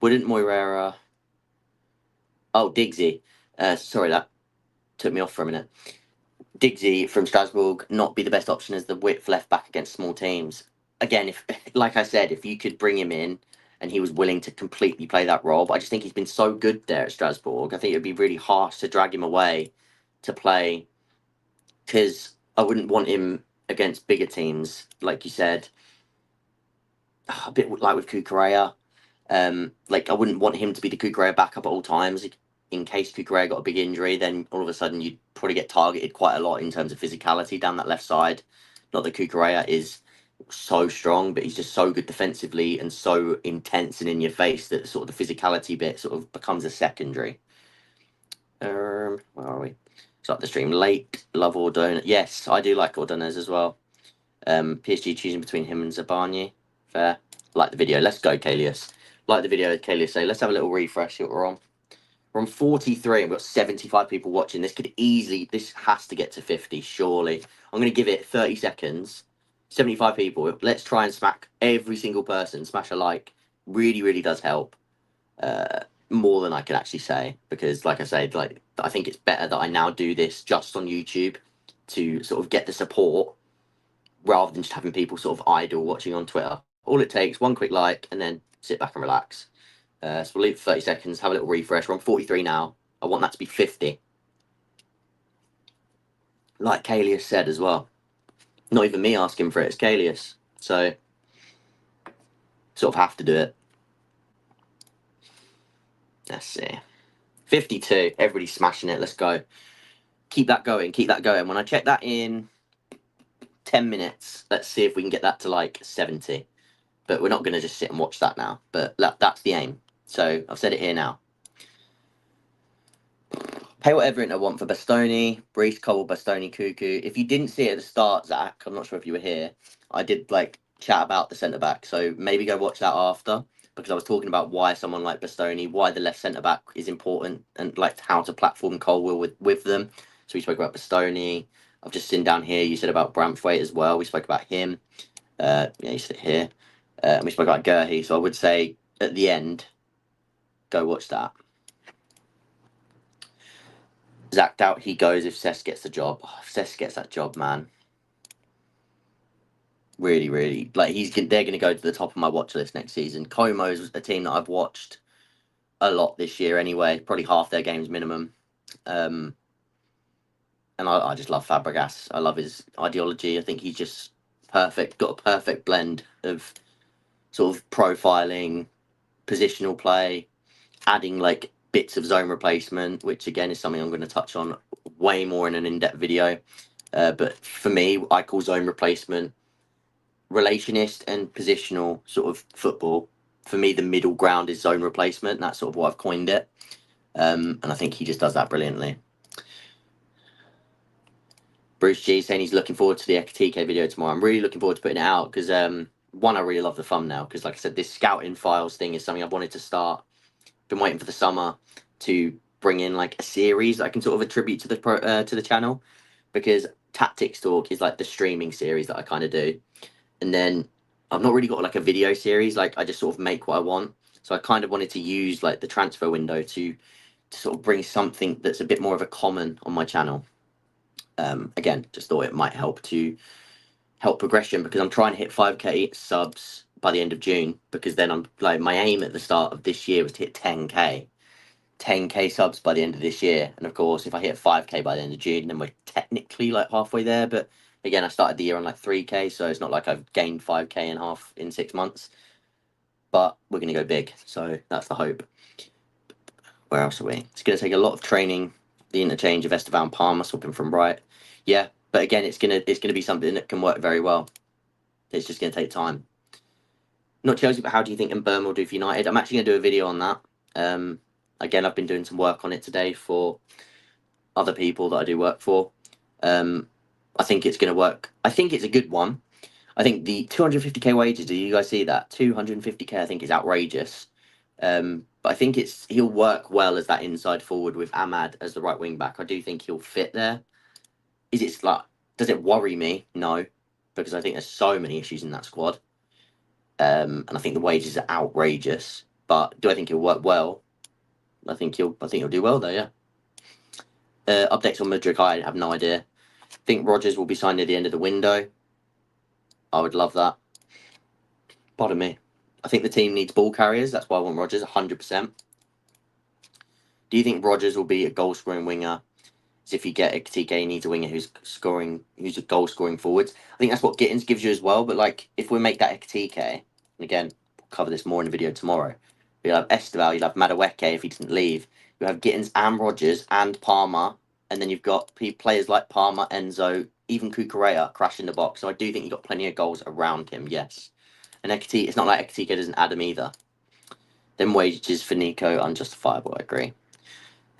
Wouldn't Moirera... Oh, Diggsy. Sorry, that took me off for a minute. Diggsy from Strasbourg not be the best option as the width left back against small teams. Again, if like I said, if you could bring him in and he was willing to completely play that role, but I just think he's been so good there at Strasbourg. I think it would be really harsh to drag him away to play because I wouldn't want him against bigger teams, like you said. A bit like with Kukurea. Like I wouldn't want him to be the Kukurea backup at all times. In case Kukurea got a big injury, then all of a sudden you'd probably get targeted quite a lot in terms of physicality down that left side. Not that Kukurea is so strong, but he's just so good defensively and so intense and in your face that sort of the physicality bit sort of becomes a secondary. Where are we? Start the stream late. Love Ordonez. Yes, I do like Ordonez as well. PSG choosing between him and Zabani. Fair. Like the video. Let's go, Kalius. Like the video, Kalius say. Let's have a little refresh. See what we're on. We're on 43 and we've got 75 people watching. This has to get to 50, surely. I'm going to give it 30 seconds. 75 people. Let's try and smack every single person. Smash a like. Really, really does help. More than I can actually say. Because, like I said, I think it's better that I now do this just on YouTube to sort of get the support rather than just having people sort of idle watching on Twitter. All it takes, one quick like, and then sit back and relax. So we'll leave it for 30 seconds, have a little refresh. We're on 43 now. I want that to be 50. Like Kalius said as well. Not even me asking for it, it's Kalius. So, sort of have to do it. Let's see. 52. Everybody's smashing it. Let's go. Keep that going. Keep that going. When I check that in 10 minutes, let's see if we can get that to like 70. But we're not going to just sit and watch that now. But that's the aim. So I've said it here now. Pay whatever I want for Bastoni, Brees, Cole, Bastoni, Cuckoo. If you didn't see it at the start, Zach, I'm not sure if you were here. I did like chat about the centre back, so maybe go watch that after because I was talking about why someone like Bastoni, why the left centre back is important, and like how to platform Colwill with them. So we spoke about Bastoni. I've just seen down here. You said about Bramthwaite as well. We spoke about him. Yeah, you said it here. We spoke about Gurhey. So I would say at the end, go watch that. Zach doubt he goes if Cesc gets the job. Oh, if Cesc gets that job, man. Really, really. Like they're going to go to the top of my watch list next season. Como's a team that I've watched a lot this year anyway. Probably half their games minimum. And I just love Fabregas. I love his ideology. I think he's just perfect. Got a perfect blend of sort of profiling, positional play, adding like bits of zone replacement, which again is something I'm going to touch on way more in an in-depth video. But for me, I call zone replacement relationist and positional sort of football. For me, the middle ground is zone replacement. That's sort of what I've coined it. And I think he just does that brilliantly. Bruce G saying he's looking forward to the Ekitike video tomorrow. I'm really looking forward to putting it out because one, I really love the thumbnail because, like I said, this scouting files thing is something I've wanted to start. Been waiting for the summer to bring in like a series that I can sort of attribute to the channel because Tactics Talk is like the streaming series that I kind of do, and then I've not really got like a video series. Like I just sort of make what I want. So I kind of wanted to use like the transfer window to sort of bring something that's a bit more of a common on my channel. Again, just thought it might help progression because I'm trying to hit 5k subs by the end of June, because then I'm like, my aim at the start of this year was to hit 10k subs by the end of this year. And of course, if I hit 5k by the end of June, then we're technically like halfway there. But again, I started the year on like 3k, so it's not like I've gained 5k and a half in 6 months. But we're going to go big, so that's the hope. Where else are we? It's going to take a lot of training. The interchange of Estevan Palmer swapping from right, yeah. But again, it's gonna be something that can work very well. It's just going to take time. Not Chelsea, but how do you think Mbeumo will do for United? I'm actually going to do a video on that. Again, I've been doing some work on it today for other people that I do work for. I think it's going to work. I think it's a good one. I think the 250k wages, do you guys see that? 250k, I think, is outrageous. But I think he'll work well as that inside forward with Ahmad as the right wing back. I do think he'll fit there. Does it worry me? No, because I think there's so many issues in that squad. And I think the wages are outrageous. But do I think he'll work well? I think he'll do well though, yeah. Updates on Mudryk, I have no idea. Think Rodgers will be signed at the end of the window. I would love that. Pardon me. I think the team needs ball carriers. That's why I want Rodgers 100%. Do you think Rodgers will be a goal scoring winger? As if you get Ekitike, he needs a winger who's a goal scoring forwards. I think that's what Gittens gives you as well. But like, if we make that Ekitike, and again, we'll cover this more in the video tomorrow. You'll have Esteval, you'll have Madueke if he doesn't leave. You have Gittens and Rodgers and Palmer, and then you've got players like Palmer, Enzo, even Cucurella crashing the box. So I do think you've got plenty of goals around him, yes. And Ekitike, it's not like Ekitike doesn't add him either. Then wages for Nico, unjustifiable, I agree.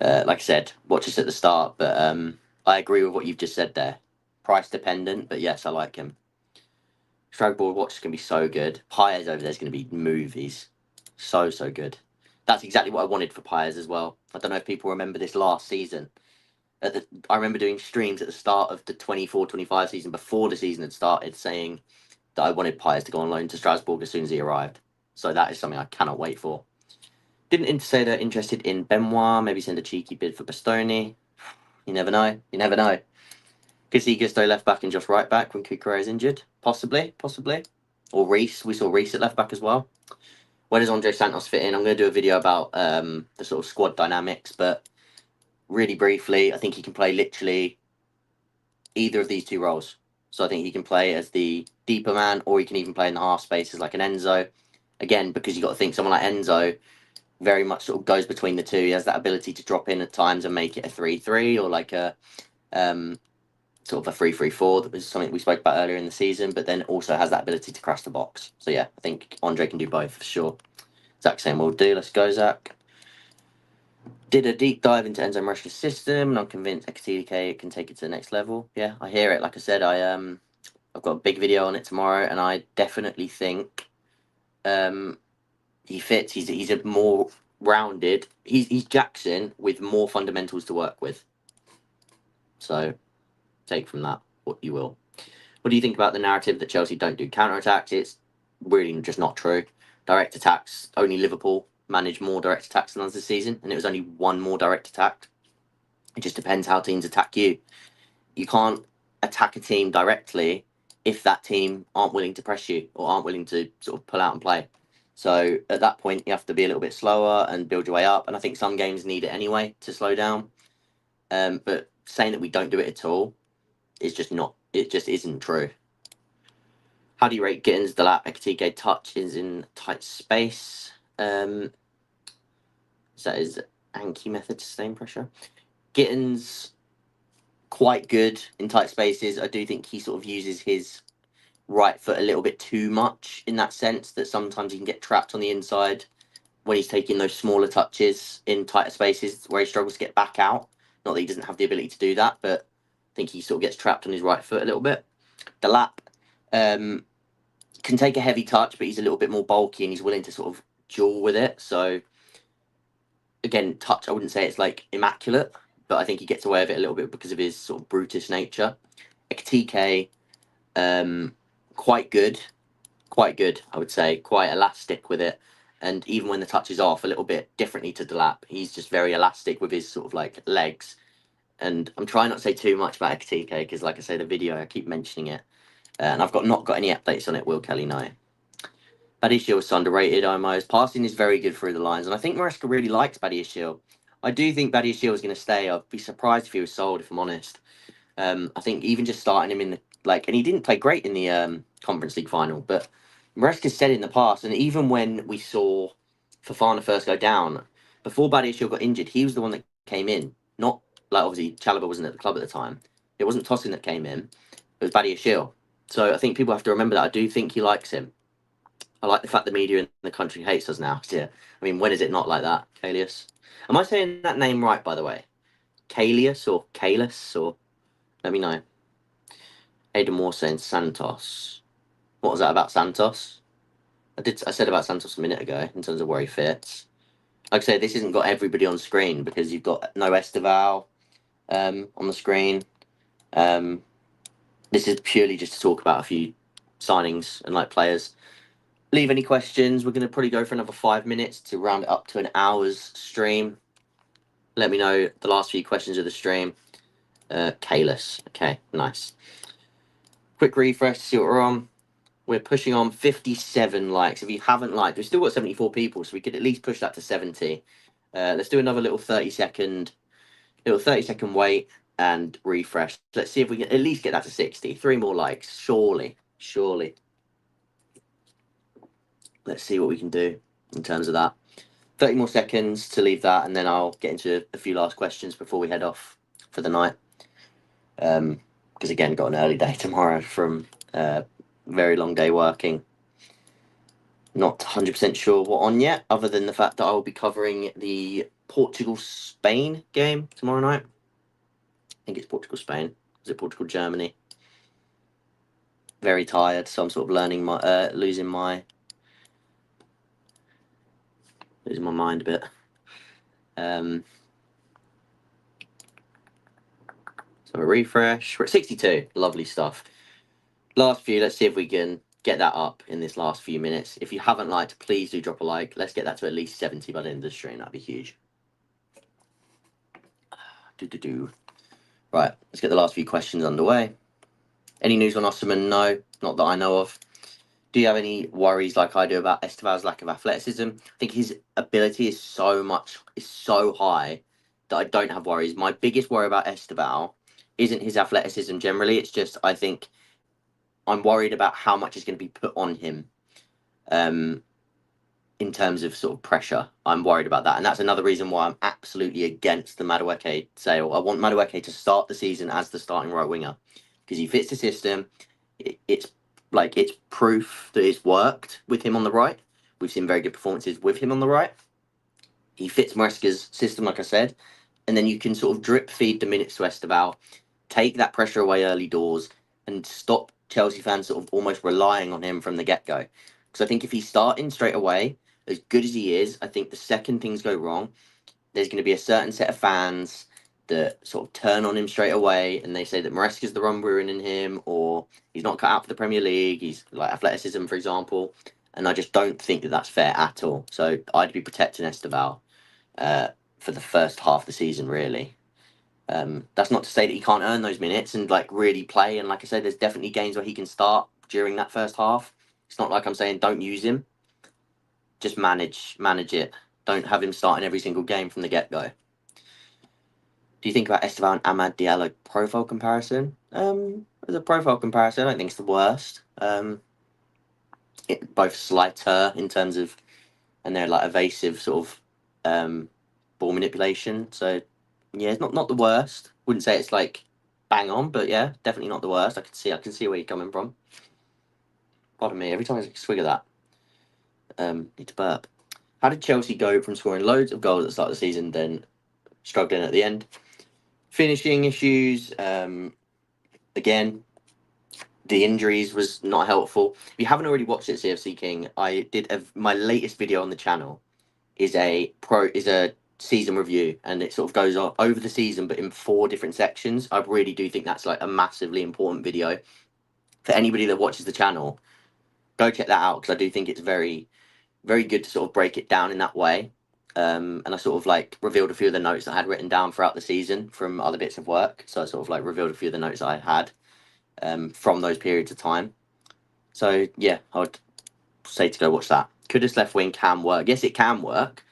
Like I said, watch this at the start, but I agree with what you've just said there. Price dependent, but yes, I like him. Stragboard watch is going to be so good. Pyers over there is going to be movies. So good. That's exactly what I wanted for Pyers as well. I don't know if people remember this last season. I remember doing streams at the start of the 24-25 season, before the season had started, saying that I wanted Pyers to go on loan to Strasbourg as soon as he arrived. So that is something I cannot wait for. Didn't say they're interested in Benoit. Maybe send a cheeky bid for Bastoni. You never know. You never know. Could see Gusto left back and Josh right back when Cucurella is injured. Possibly. Or Reece. We saw Reece at left back as well. Where does Andre Santos fit in? I'm going to do a video about the sort of squad dynamics, but really briefly, I think he can play literally either of these two roles. So I think he can play as the deeper man, or he can even play in the half spaces like an Enzo. Again, because you've got to think someone like Enzo very much sort of goes between the two. He has that ability to drop in at times and make it a 3-3, or like a sort of a 3-3-4. That was something we spoke about earlier in the season, but then also has that ability to crash the box. So yeah, I think Andre can do both for sure. Zach saying we'll do. Let's go, Zach. Did a deep dive into Enzo Maresca's system, and I'm convinced Ekitike can take it to the next level. Yeah, I hear it. Like I said, I've got a big video on it tomorrow, and I definitely think he fits. He's a more rounded. He's Jackson with more fundamentals to work with. So take from that what you will. What do you think about the narrative that Chelsea don't do counter-attacks? It's really just not true. Direct attacks, only Liverpool managed more direct attacks than us this season, and it was only one more direct attack. It just depends how teams attack you. You can't attack a team directly if that team aren't willing to press you or aren't willing to sort of pull out and play. So at that point, you have to be a little bit slower and build your way up. And I think some games need it anyway to slow down. But saying that we don't do it at all is just not. It just isn't true. How do you rate Gittens? The lap Ekitike touch is in tight space. That is Anki method to sustain pressure. Gittens quite good in tight spaces. I do think he sort of uses his right foot a little bit too much in that sense, that sometimes he can get trapped on the inside when he's taking those smaller touches in tighter spaces where he struggles to get back out. Not that he doesn't have the ability to do that, but I think he sort of gets trapped on his right foot a little bit. The lap can take a heavy touch, but he's a little bit more bulky and he's willing to sort of duel with it. So again, touch, I wouldn't say it's like immaculate, but I think he gets away with it a little bit because of his sort of brutish nature. Ekitike, quite good quite good, I would say, quite elastic with it. And even when the touch is off, a little bit differently to Delap, he's just very elastic with his sort of like legs. And I'm trying not to say too much about Ekitike because, like I say, the video I keep mentioning it, and I've not got any updates on it. Will Kelly know? Badiashile is underrated. Almost passing is very good through the lines, and I think Maresca really likes Badiashile. I do think Badiashile is going to stay. I'd be surprised if he was sold, if I'm honest. I think even just starting him in the and he didn't play great in the Conference League final, but Maresca said in the past, and even when we saw Fofana first go down, before Badiashile got injured, he was the one that came in. Not like obviously Chalobah wasn't at the club at the time. It wasn't Tosin that came in. It was Badiashile. So I think people have to remember that. I do think he likes him. I like the fact the media in the country hates us now. Yeah. I mean, when is it not like that, Kalius? Am I saying that name right, by the way? Kalius or Kalis or let me know. Ada Moore saying Santos. What was that about Santos? I said about Santos a minute ago in terms of where he fits. Like I say, this hasn't got everybody on screen because you've got no Esteval on the screen. This is purely just to talk about a few signings and like players. Leave any questions. We're going to probably go for another 5 minutes to round it up to an hour's stream. Let me know the last few questions of the stream. Kalis. Okay, nice. Quick refresh to see what we're on. We're pushing on 57 likes. If you haven't liked, we've still got 74 people, so we could at least push that to 70. Let's do another little 30-second wait and refresh. Let's see if we can at least get that to 60. 3 more likes, surely. Let's see what we can do in terms of that. 30 more seconds to leave that, and then I'll get into a few last questions before we head off for the night. Because again, got an early day tomorrow from very long day working. Not 100% sure what on yet, other than the fact that I will be covering the Portugal-Spain game tomorrow night. I think it's Portugal-Spain. Is it Portugal-Germany? Very tired, so I'm sort of losing my mind a bit. So a refresh. We're at 62. Lovely stuff. Last few. Let's see if we can get that up in this last few minutes. If you haven't liked, please do drop a like. Let's get that to at least 70 by the end of the stream. That'd be huge. Right, let's get the last few questions underway. Any news on Osterman? No, not that I know of. Do you have any worries like I do about Esteval's lack of athleticism? I think his ability is so high that I don't have worries. My biggest worry about Esteval isn't his athleticism generally. It's just I think I'm worried about how much is going to be put on him in terms of sort of pressure. I'm worried about that. And that's another reason why I'm absolutely against the Madueke sale. I want Madueke to start the season as the starting right winger because he fits the system. It's proof that it's worked with him on the right. We've seen very good performances with him on the right. He fits Maresca's system, like I said. And then you can sort of drip feed the minutes to Esteval, take that pressure away early doors, and stop Chelsea fans sort of almost relying on him from the get-go. Because I think if he's starting straight away, as good as he is, I think the second things go wrong, there's going to be a certain set of fans that sort of turn on him straight away and they say that Maresca's the one ruining him or he's not cut out for the Premier League, he's like athleticism, for example. And I just don't think that that's fair at all. So I'd be protecting Esteval for the first half of the season, really. That's not to say that he can't earn those minutes and like really play. And like I said, there's definitely games where he can start during that first half. It's not like I'm saying don't use him. Just manage it. Don't have him starting every single game from the get-go. Do you think about Esteval and Amad Diallo profile comparison? As a profile comparison, I don't think it's the worst. Both slighter in terms of, and they're like evasive sort of ball manipulation. So yeah, it's not the worst. Wouldn't say it's like bang on, but yeah, definitely not the worst. I can see where you're coming from. Pardon me, every time I swig of that, need to burp. How did Chelsea go from scoring loads of goals at the start of the season, then struggling at the end? Finishing issues, again, the injuries was not helpful. If you haven't already watched it, CFC King, I did my latest video on the channel is a season review, and it sort of goes over the season, but in 4 different sections. I really do think that's like a massively important video for anybody that watches the channel. go check that out because I do think it's very, very good to sort of break it down in that way. And I sort of like revealed a few of the notes I had written down throughout the season from other bits of work. So I sort of like revealed a few of the notes I had from those periods of time. So yeah, I would say to go watch that. Kudus left wing can work. Yes, it can work.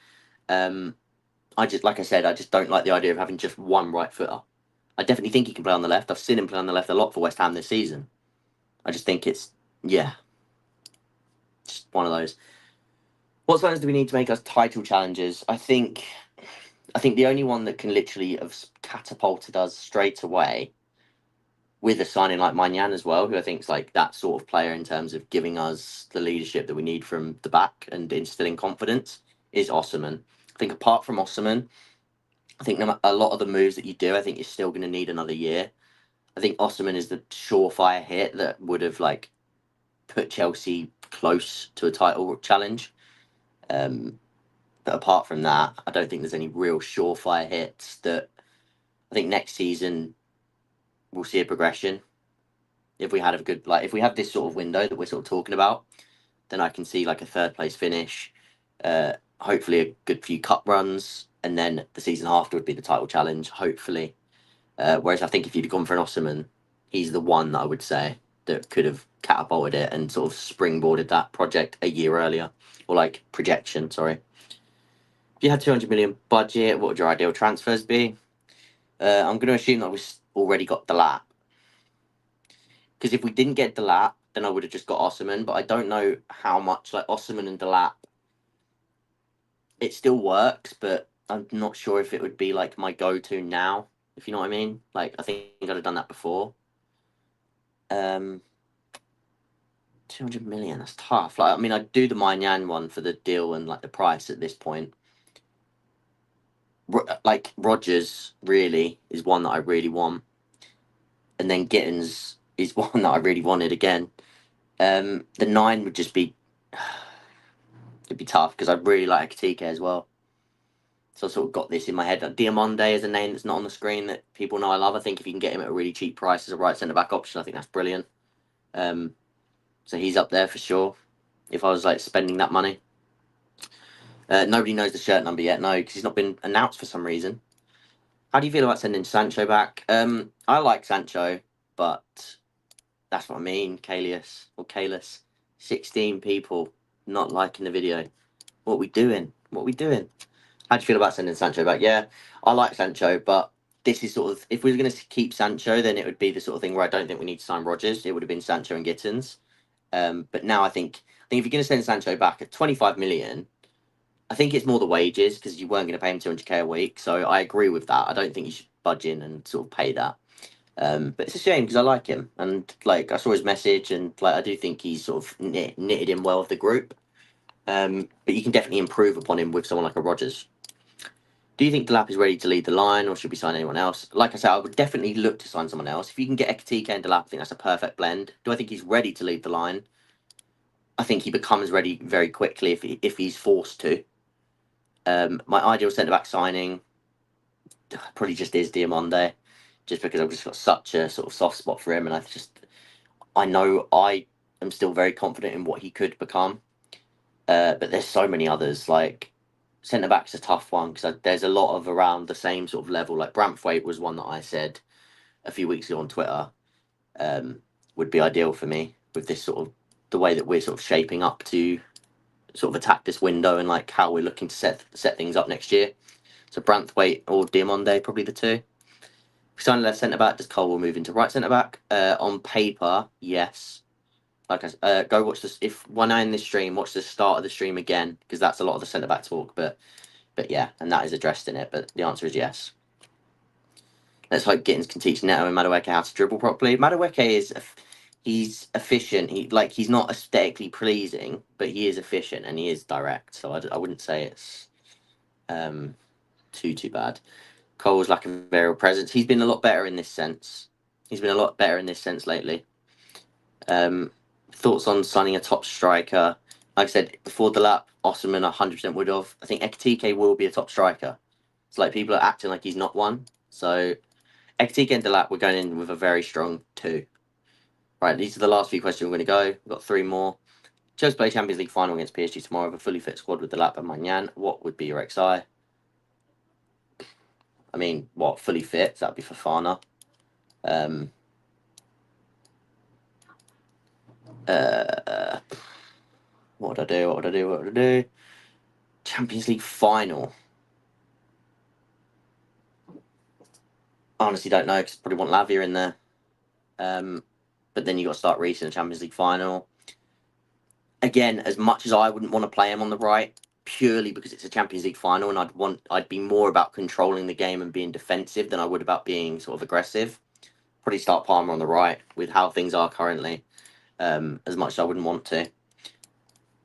I just, like I said, I just don't like the idea of having just one right footer. I definitely think he can play on the left. I've seen him play on the left a lot for West Ham this season. I just think it's, yeah, just one of those. What signings do we need to make us title challengers? I think the only one that can literally have catapulted us straight away with a signing like Maignan as well, who I think is like that sort of player in terms of giving us the leadership that we need from the back and instilling confidence, is Osimhen. I think apart from Osimhen, I think a lot of the moves that you do, I think you're still going to need another year. I think Osimhen is the surefire hit that would have like put Chelsea close to a title challenge. But apart from that, I don't think there's any real surefire hits that I think next season we'll see a progression. If we had a good, like, if we have this sort of window that we're sort of talking about, then I can see like a third place finish, hopefully a good few cup runs, and then the season after would be the title challenge, hopefully. Whereas I think if you'd gone for an Osimhen, he's the one that I would say that could have catapulted it and sort of springboarded that project a year earlier, or like projection, sorry. If you had 200 million budget, what would your ideal transfers be? I'm going to assume that we've already got the lap. Because if we didn't get Delap, then I would have just got Osimhen. But I don't know how much like Osimhen and Delap. It still works, but I'm not sure if it would be like my go-to now. If you know what I mean. Like I think I'd have done that before. 200 million. That's tough. Like I mean, I'd do the Maignan one for the deal and like the price at this point. Like Rodgers really is one that I really want, and then Gittens is one that I really wanted again. The 9 would just be it'd be tough because I really like Ekitike as well. So I sort of got this in my head. Diamonde is a name that's not on the screen that people know I love. I think if you can get him at a really cheap price as a right centre back option, I think that's brilliant. So he's up there for sure. If I was like spending that money, nobody knows the shirt number yet. No, because he's not been announced for some reason. How do you feel about sending Sancho back? I like Sancho, but that's what I mean. Kalis, 16 people not liking the video. What are we doing? What are we doing? How do you feel about sending Sancho back? Yeah, I like Sancho, but this is sort of, if we were going to keep Sancho, then it would be the sort of thing where I don't think we need to sign Rodgers. It would have been Sancho and Gittens. But now I think if you're going to send Sancho back at 25 million, I think it's more the wages because you weren't going to pay him 200k a week. So I agree with that. I don't think you should budge in and sort of pay that. But it's a shame because I like him and like I saw his message and like I do think he's sort of knitted in well with the group. But you can definitely improve upon him with someone like a Rodgers. Do you think Delap is ready to lead the line, or should we sign anyone else? Like I said, I would definitely look to sign someone else. If you can get Ekitike and Delap, I think that's a perfect blend. Do I think he's ready to lead the line? I think he becomes ready very quickly if he's forced to. My ideal centre back signing probably just is Diamonde, just because I've just got such a sort of soft spot for him, and I know I am still very confident in what he could become. But there's so many others like. Centre back's a tough one because there's a lot of around the same sort of level. Like Branthwaite was one that I said a few weeks ago on Twitter would be ideal for me with this sort of the way that we're sort of shaping up to sort of attack this window and like how we're looking to set things up next year. So Branthwaite or Diamonde, probably the two. If we sign a left centre back, does Cole will move into right centre back? On paper, yes. Like go watch this. If when I end this stream, watch the start of the stream again because that's a lot of the centre back talk. But yeah, and that is addressed in it. But the answer is yes. Let's hope Gittens can teach Neto and Madueke how to dribble properly. Madueke he's efficient. He's not aesthetically pleasing, but he is efficient and he is direct. So I wouldn't say it's too bad. Cole's lacking variable presence. He's been a lot better in this sense. Lately. Thoughts on signing a top striker? Like I said before the lap, Osimhen 100% would have. I think Ekitike will be a top striker. It's like people are acting like he's not one. So Ekitike and Delap, we're going in with a very strong 2. Right, these are the last few questions we're going to go. We've got 3 more. Chelsea play Champions League final against PSG tomorrow with a fully fit squad with the Lap and Maignan. What would be your XI? I mean, what, fully fit? That'd be Fofana. What would I do? What would I do? What would I do? Champions League final. I honestly don't know because probably want Lavia in there. But then you got to start Reece in the Champions League final. Again, as much as I wouldn't want to play him on the right, purely because it's a Champions League final, and I'd be more about controlling the game and being defensive than I would about being sort of aggressive. Probably start Palmer on the right with how things are currently. As much as I wouldn't want to.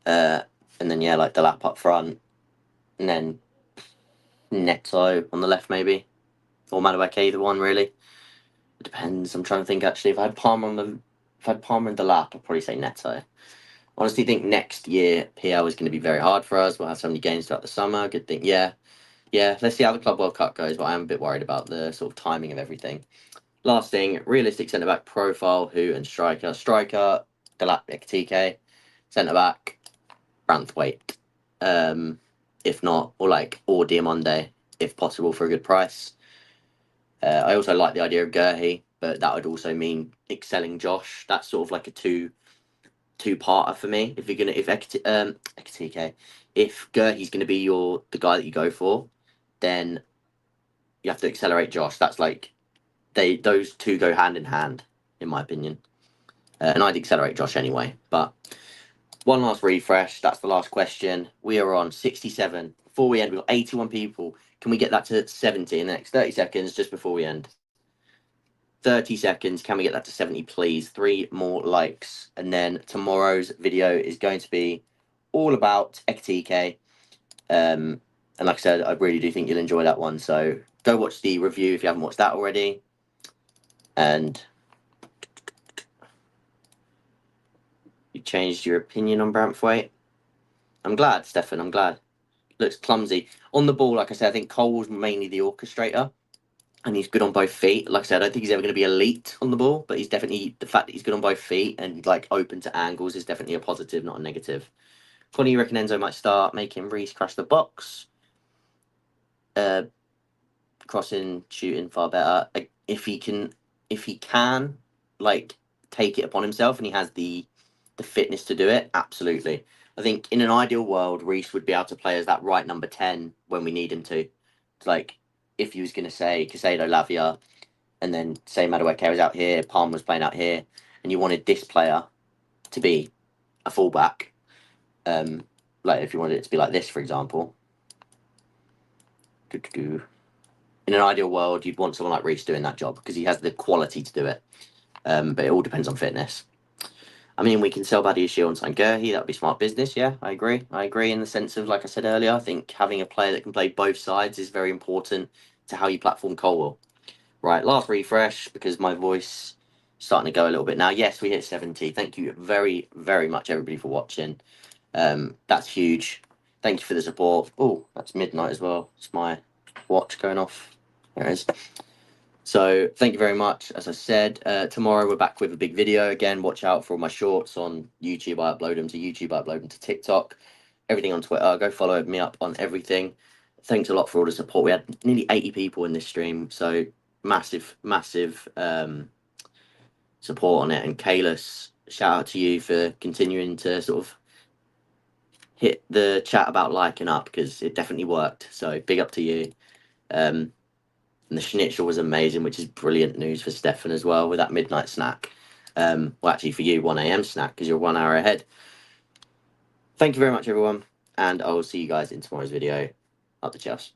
And then yeah, like the lap up front, and then Neto on the left maybe, or Madueke, either one really. It depends. I'm trying to think actually. If I had Palmer in the lap, I'd probably say Neto. Honestly, think next year PL is going to be very hard for us. We'll have so many games throughout the summer. Good thing, yeah. Let's see how the Club World Cup goes, but I am a bit worried about the sort of timing of everything. Last thing, realistic centre back profile, who and striker. Striker, Delap Ekitike. Centre back, Branthwaite. If not, or Diamonde, if possible, for a good price. I also like the idea of Gurhey, but that would also mean excelling Josh. That's sort of like a two-parter for me. If Ekitike, if Gurhey's going to be the guy that you go for, then you have to accelerate Josh. That's like those two go hand in hand, in my opinion. And I'd accelerate Josh anyway. But one last refresh. That's the last question. We are on 67. Before we end, we've got 81 people. Can we get that to 70 in the next 30 seconds just before we end? 30 seconds. Can we get that to 70, please? 3 more likes. And then tomorrow's video is going to be all about Ekitike. And like I said, I really do think you'll enjoy that one. So go watch the review if you haven't watched that already. And you changed your opinion on Branthwaite. I'm glad, Stefan. I'm glad. Looks clumsy. On the ball, like I said, I think Cole's mainly the orchestrator. And he's good on both feet. Like I said, I don't think he's ever going to be elite on the ball, but he's definitely, the fact that he's good on both feet and like open to angles is definitely a positive, not a negative. Connie, you reckon Enzo might start making Reece crash the box? Crossing, shooting far better. If he can, like take it upon himself and he has the fitness to do it, absolutely. I think in an ideal world, Reece would be able to play as that right number 10 when we need him to. Like, if he was going to say Casado, Lavia, and then say Madueke was out here, Palmer was playing out here, and you wanted this player to be a fullback, like if you wanted it to be like this, for example. In an ideal world, you'd want someone like Reece doing that job because he has the quality to do it. But it all depends on fitness. I mean, we can sell Badiashile and sign Gurhey. That would be smart business. Yeah, I agree. I agree in the sense of, like I said earlier, I think having a player that can play both sides is very important to how you platform Colwell. Right, last refresh because my voice is starting to go a little bit now. Yes, we hit 70. Thank you very, very much, everybody, for watching. That's huge. Thank you for the support. Oh, that's midnight as well. It's my watch going off. There it is. So thank you very much. As I said, tomorrow we're back with a big video again. Watch out for all my shorts on YouTube. I upload them to YouTube. I upload them to TikTok. Everything on Twitter. Go follow me up on everything. Thanks a lot for all the support. We had nearly 80 people in this stream. So massive support on it. And Kalis, shout out to you for continuing to sort of hit the chat about liking up because it definitely worked. So big up to you. And the schnitzel was amazing, which is brilliant news for Stefan as well with that midnight snack. Well, actually for you, 1 a.m. snack because you're 1 hour ahead. Thank you very much, everyone. And I will see you guys in tomorrow's video. Up the Chelsea.